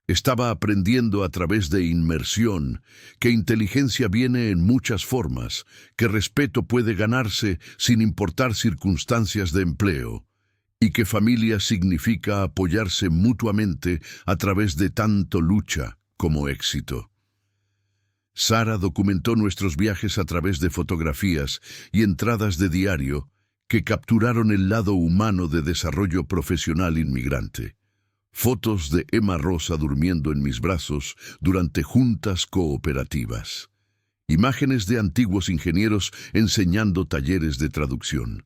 Estaba aprendiendo a través de inmersión que inteligencia viene en muchas formas, que respeto puede ganarse sin importar circunstancias de empleo, y que familia significa apoyarse mutuamente a través de tanto lucha como éxito. Sara documentó nuestros viajes a través de fotografías y entradas de diario que capturaron el lado humano de desarrollo profesional inmigrante. Fotos de Emma Rosa durmiendo en mis brazos durante juntas cooperativas. Imágenes de antiguos ingenieros enseñando talleres de traducción.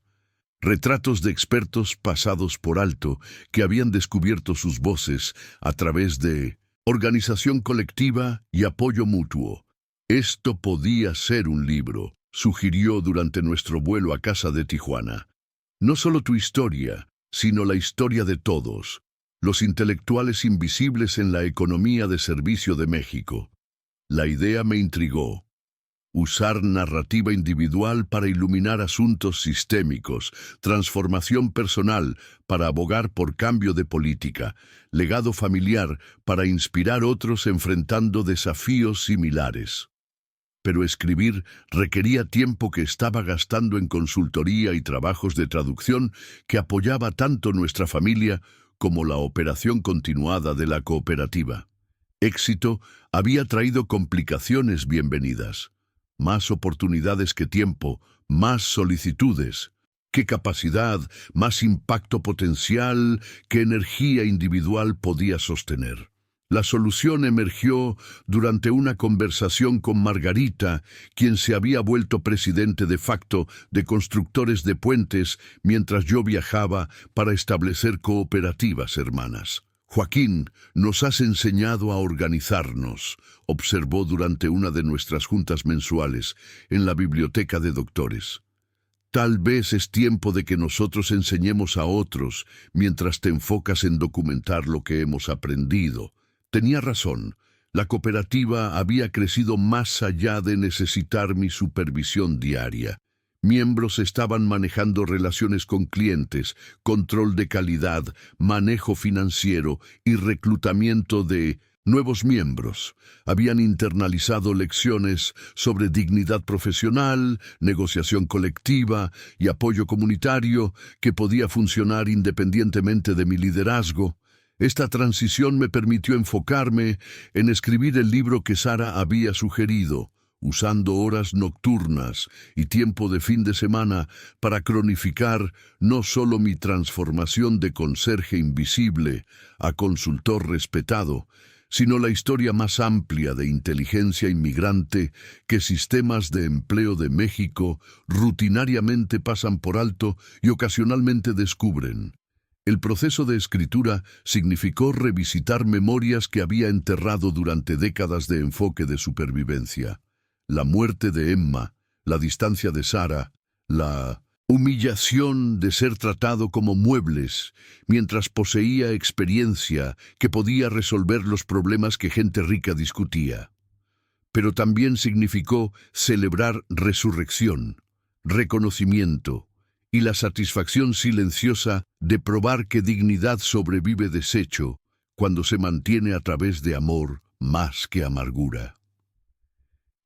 Retratos de expertos pasados por alto que habían descubierto sus voces a través de organización colectiva y apoyo mutuo. Esto podía ser un libro, sugirió durante nuestro vuelo a casa de Tijuana. No solo tu historia, sino la historia de todos, los intelectuales invisibles en la economía de servicio de México. La idea me intrigó. Usar narrativa individual para iluminar asuntos sistémicos, transformación personal para abogar por cambio de política, legado familiar para inspirar otros enfrentando desafíos similares. Pero escribir requería tiempo que estaba gastando en consultoría y trabajos de traducción que apoyaba tanto nuestra familia como la operación continuada de la cooperativa. Éxito había traído complicaciones bienvenidas. Más oportunidades que tiempo, más solicitudes. ¿Qué capacidad, más impacto potencial, qué energía individual podía sostener? La solución emergió durante una conversación con Margarita, quien se había vuelto presidente de facto de Constructores de Puentes mientras yo viajaba para establecer cooperativas hermanas. Joaquín, nos has enseñado a organizarnos, observó durante una de nuestras juntas mensuales en la biblioteca de doctores. Tal vez es tiempo de que nosotros enseñemos a otros mientras te enfocas en documentar lo que hemos aprendido. Tenía razón, la cooperativa había crecido más allá de necesitar mi supervisión diaria. Miembros estaban manejando relaciones con clientes, control de calidad, manejo financiero y reclutamiento de nuevos miembros. Habían internalizado lecciones sobre dignidad profesional, negociación colectiva y apoyo comunitario que podía funcionar independientemente de mi liderazgo. Esta transición me permitió enfocarme en escribir el libro que Sara había sugerido, usando horas nocturnas y tiempo de fin de semana para cronificar no solo mi transformación de conserje invisible a consultor respetado, sino la historia más amplia de inteligencia inmigrante que sistemas de empleo de México rutinariamente pasan por alto y ocasionalmente descubren. El proceso de escritura significó revisitar memorias que había enterrado durante décadas de enfoque de supervivencia. La muerte de Emma, la distancia de Sara, la humillación de ser tratado como muebles, mientras poseía experiencia que podía resolver los problemas que gente rica discutía. Pero también significó celebrar resurrección, reconocimiento, y la satisfacción silenciosa de probar que dignidad sobrevive deshecho cuando se mantiene a través de amor más que amargura.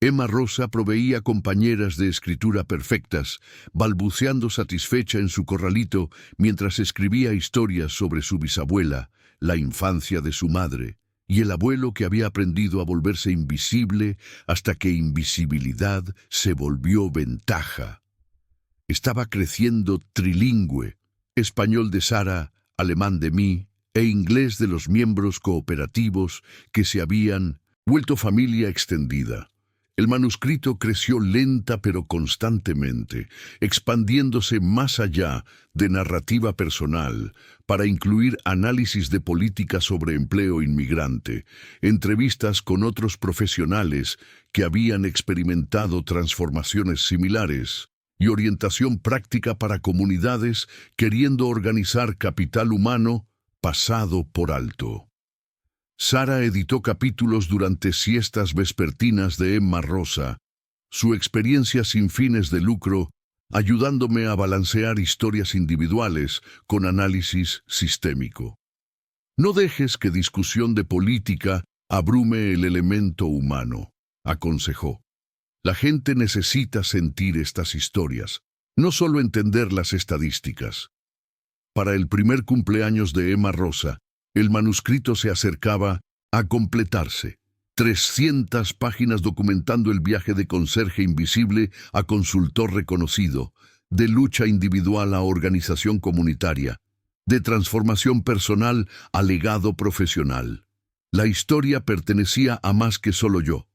Emma Rosa proveía compañeras de escritura perfectas, balbuceando satisfecha en su corralito mientras escribía historias sobre su bisabuela, la infancia de su madre, y el abuelo que había aprendido a volverse invisible hasta que invisibilidad se volvió ventaja. Estaba creciendo trilingüe, español de Sara, alemán de mí e inglés de los miembros cooperativos que se habían vuelto familia extendida. El manuscrito creció lenta pero constantemente, expandiéndose más allá de narrativa personal para incluir análisis de política sobre empleo inmigrante, entrevistas con otros profesionales que habían experimentado transformaciones similares, y orientación práctica para comunidades queriendo organizar capital humano pasado por alto. Sara editó capítulos durante siestas vespertinas de Emma Rosa, su experiencia sin fines de lucro, ayudándome a balancear historias individuales con análisis sistémico. No dejes que discusión de política abrume el elemento humano, aconsejó. La gente necesita sentir estas historias, no solo entender las estadísticas. Para el primer cumpleaños de Emma Rosa, el manuscrito se acercaba a completarse. 300 páginas documentando el viaje de conserje invisible a consultor reconocido, de lucha individual a organización comunitaria, de transformación personal a legado profesional. La historia pertenecía a más que solo yo.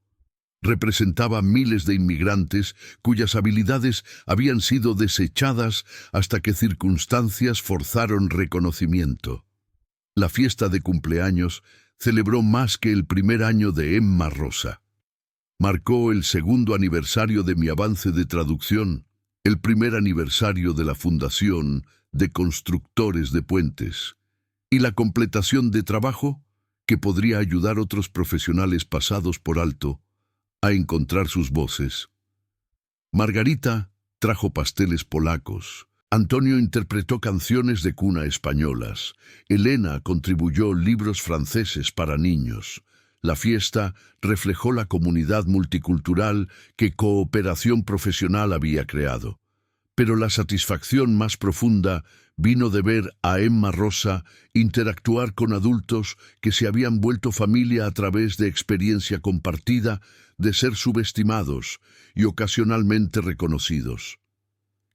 Representaba miles de inmigrantes cuyas habilidades habían sido desechadas hasta que circunstancias forzaron reconocimiento. La fiesta de cumpleaños celebró más que el primer año de Emma Rosa. Marcó el segundo aniversario de mi avance de traducción, el primer aniversario de la fundación de Constructores de Puentes y la completación de trabajo que podría ayudar a otros profesionales pasados por alto a encontrar sus voces. Margarita trajo pasteles polacos, Antonio interpretó canciones de cuna españolas, Elena contribuyó libros franceses para niños. La fiesta reflejó la comunidad multicultural que Cooperación Profesional había creado. Pero la satisfacción más profunda vino de ver a Emma Rosa interactuar con adultos que se habían vuelto familia a través de experiencia compartida, de ser subestimados y ocasionalmente reconocidos.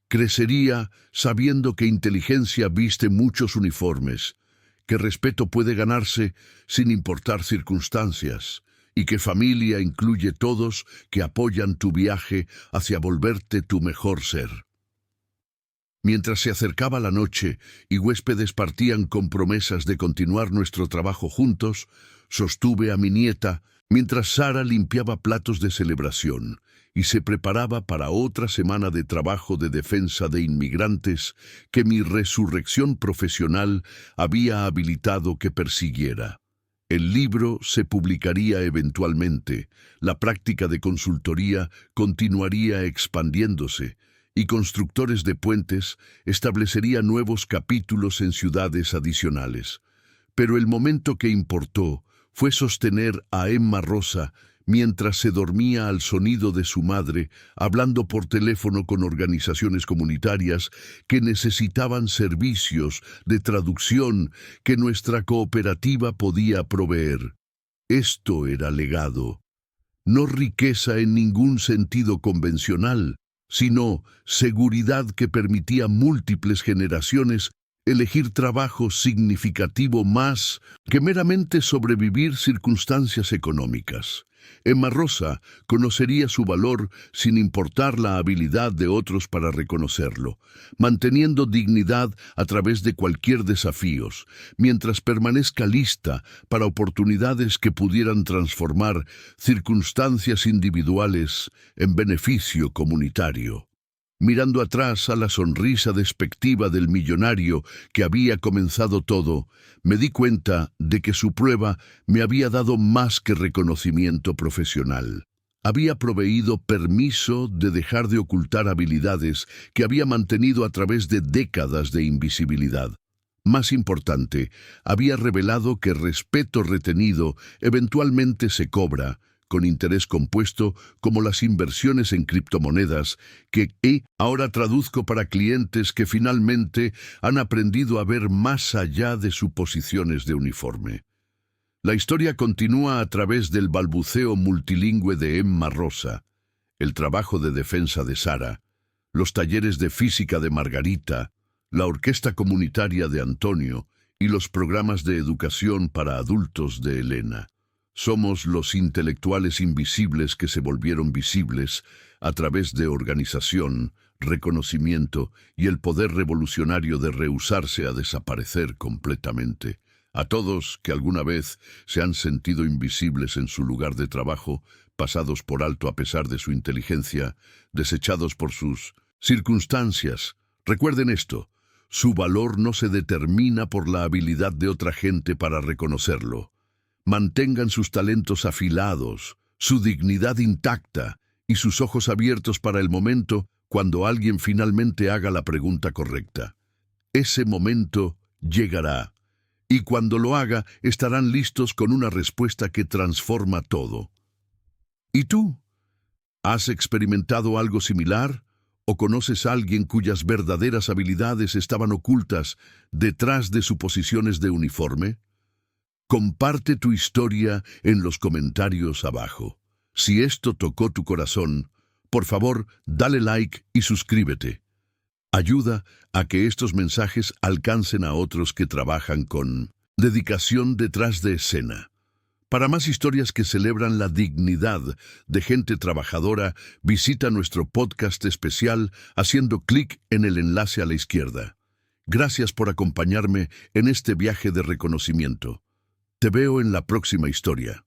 Crecería sabiendo que inteligencia viste muchos uniformes, que respeto puede ganarse sin importar circunstancias, y que familia incluye todos que apoyan tu viaje hacia volverte tu mejor ser. Mientras se acercaba la noche y huéspedes partían con promesas de continuar nuestro trabajo juntos, sostuve a mi nieta mientras Sara limpiaba platos de celebración y se preparaba para otra semana de trabajo de defensa de inmigrantes que mi resurrección profesional había habilitado que persiguiera. El libro se publicaría eventualmente, la práctica de consultoría continuaría expandiéndose, y Constructores de Puentes establecería nuevos capítulos en ciudades adicionales. Pero el momento que importó fue sostener a Emma Rosa mientras se dormía al sonido de su madre, hablando por teléfono con organizaciones comunitarias que necesitaban servicios de traducción que nuestra cooperativa podía proveer. Esto era legado, no riqueza en ningún sentido convencional, sino seguridad que permitía a múltiples generaciones elegir trabajo significativo más que meramente sobrevivir circunstancias económicas. Emma Rosa conocería su valor sin importar la habilidad de otros para reconocerlo, manteniendo dignidad a través de cualquier desafío, mientras permanezca lista para oportunidades que pudieran transformar circunstancias individuales en beneficio comunitario. Mirando atrás a la sonrisa despectiva del millonario que había comenzado todo, me di cuenta de que su prueba me había dado más que reconocimiento profesional. Había proveído permiso de dejar de ocultar habilidades que había mantenido a través de décadas de invisibilidad. Más importante, había revelado que respeto retenido eventualmente se cobra, con interés compuesto como las inversiones en criptomonedas, que ahora traduzco para clientes que finalmente han aprendido a ver más allá de suposiciones de uniforme. La historia continúa a través del balbuceo multilingüe de Emma Rosa, el trabajo de defensa de Sara, los talleres de física de Margarita, la orquesta comunitaria de Antonio y los programas de educación para adultos de Elena. Somos los intelectuales invisibles que se volvieron visibles a través de organización, reconocimiento y el poder revolucionario de rehusarse a desaparecer completamente. A todos que alguna vez se han sentido invisibles en su lugar de trabajo, pasados por alto a pesar de su inteligencia, desechados por sus circunstancias, recuerden esto: su valor no se determina por la habilidad de otra gente para reconocerlo. Mantengan sus talentos afilados, su dignidad intacta y sus ojos abiertos para el momento cuando alguien finalmente haga la pregunta correcta. Ese momento llegará, y cuando lo haga estarán listos con una respuesta que transforma todo. ¿Y tú? ¿Has experimentado algo similar? ¿O conoces a alguien cuyas verdaderas habilidades estaban ocultas detrás de suposiciones de uniforme? Comparte tu historia en los comentarios abajo. Si esto tocó tu corazón, por favor, dale like y suscríbete. Ayuda a que estos mensajes alcancen a otros que trabajan con dedicación detrás de escena. Para más historias que celebran la dignidad de gente trabajadora, visita nuestro podcast especial haciendo clic en el enlace a la izquierda. Gracias por acompañarme en este viaje de reconocimiento. Te veo en la próxima historia.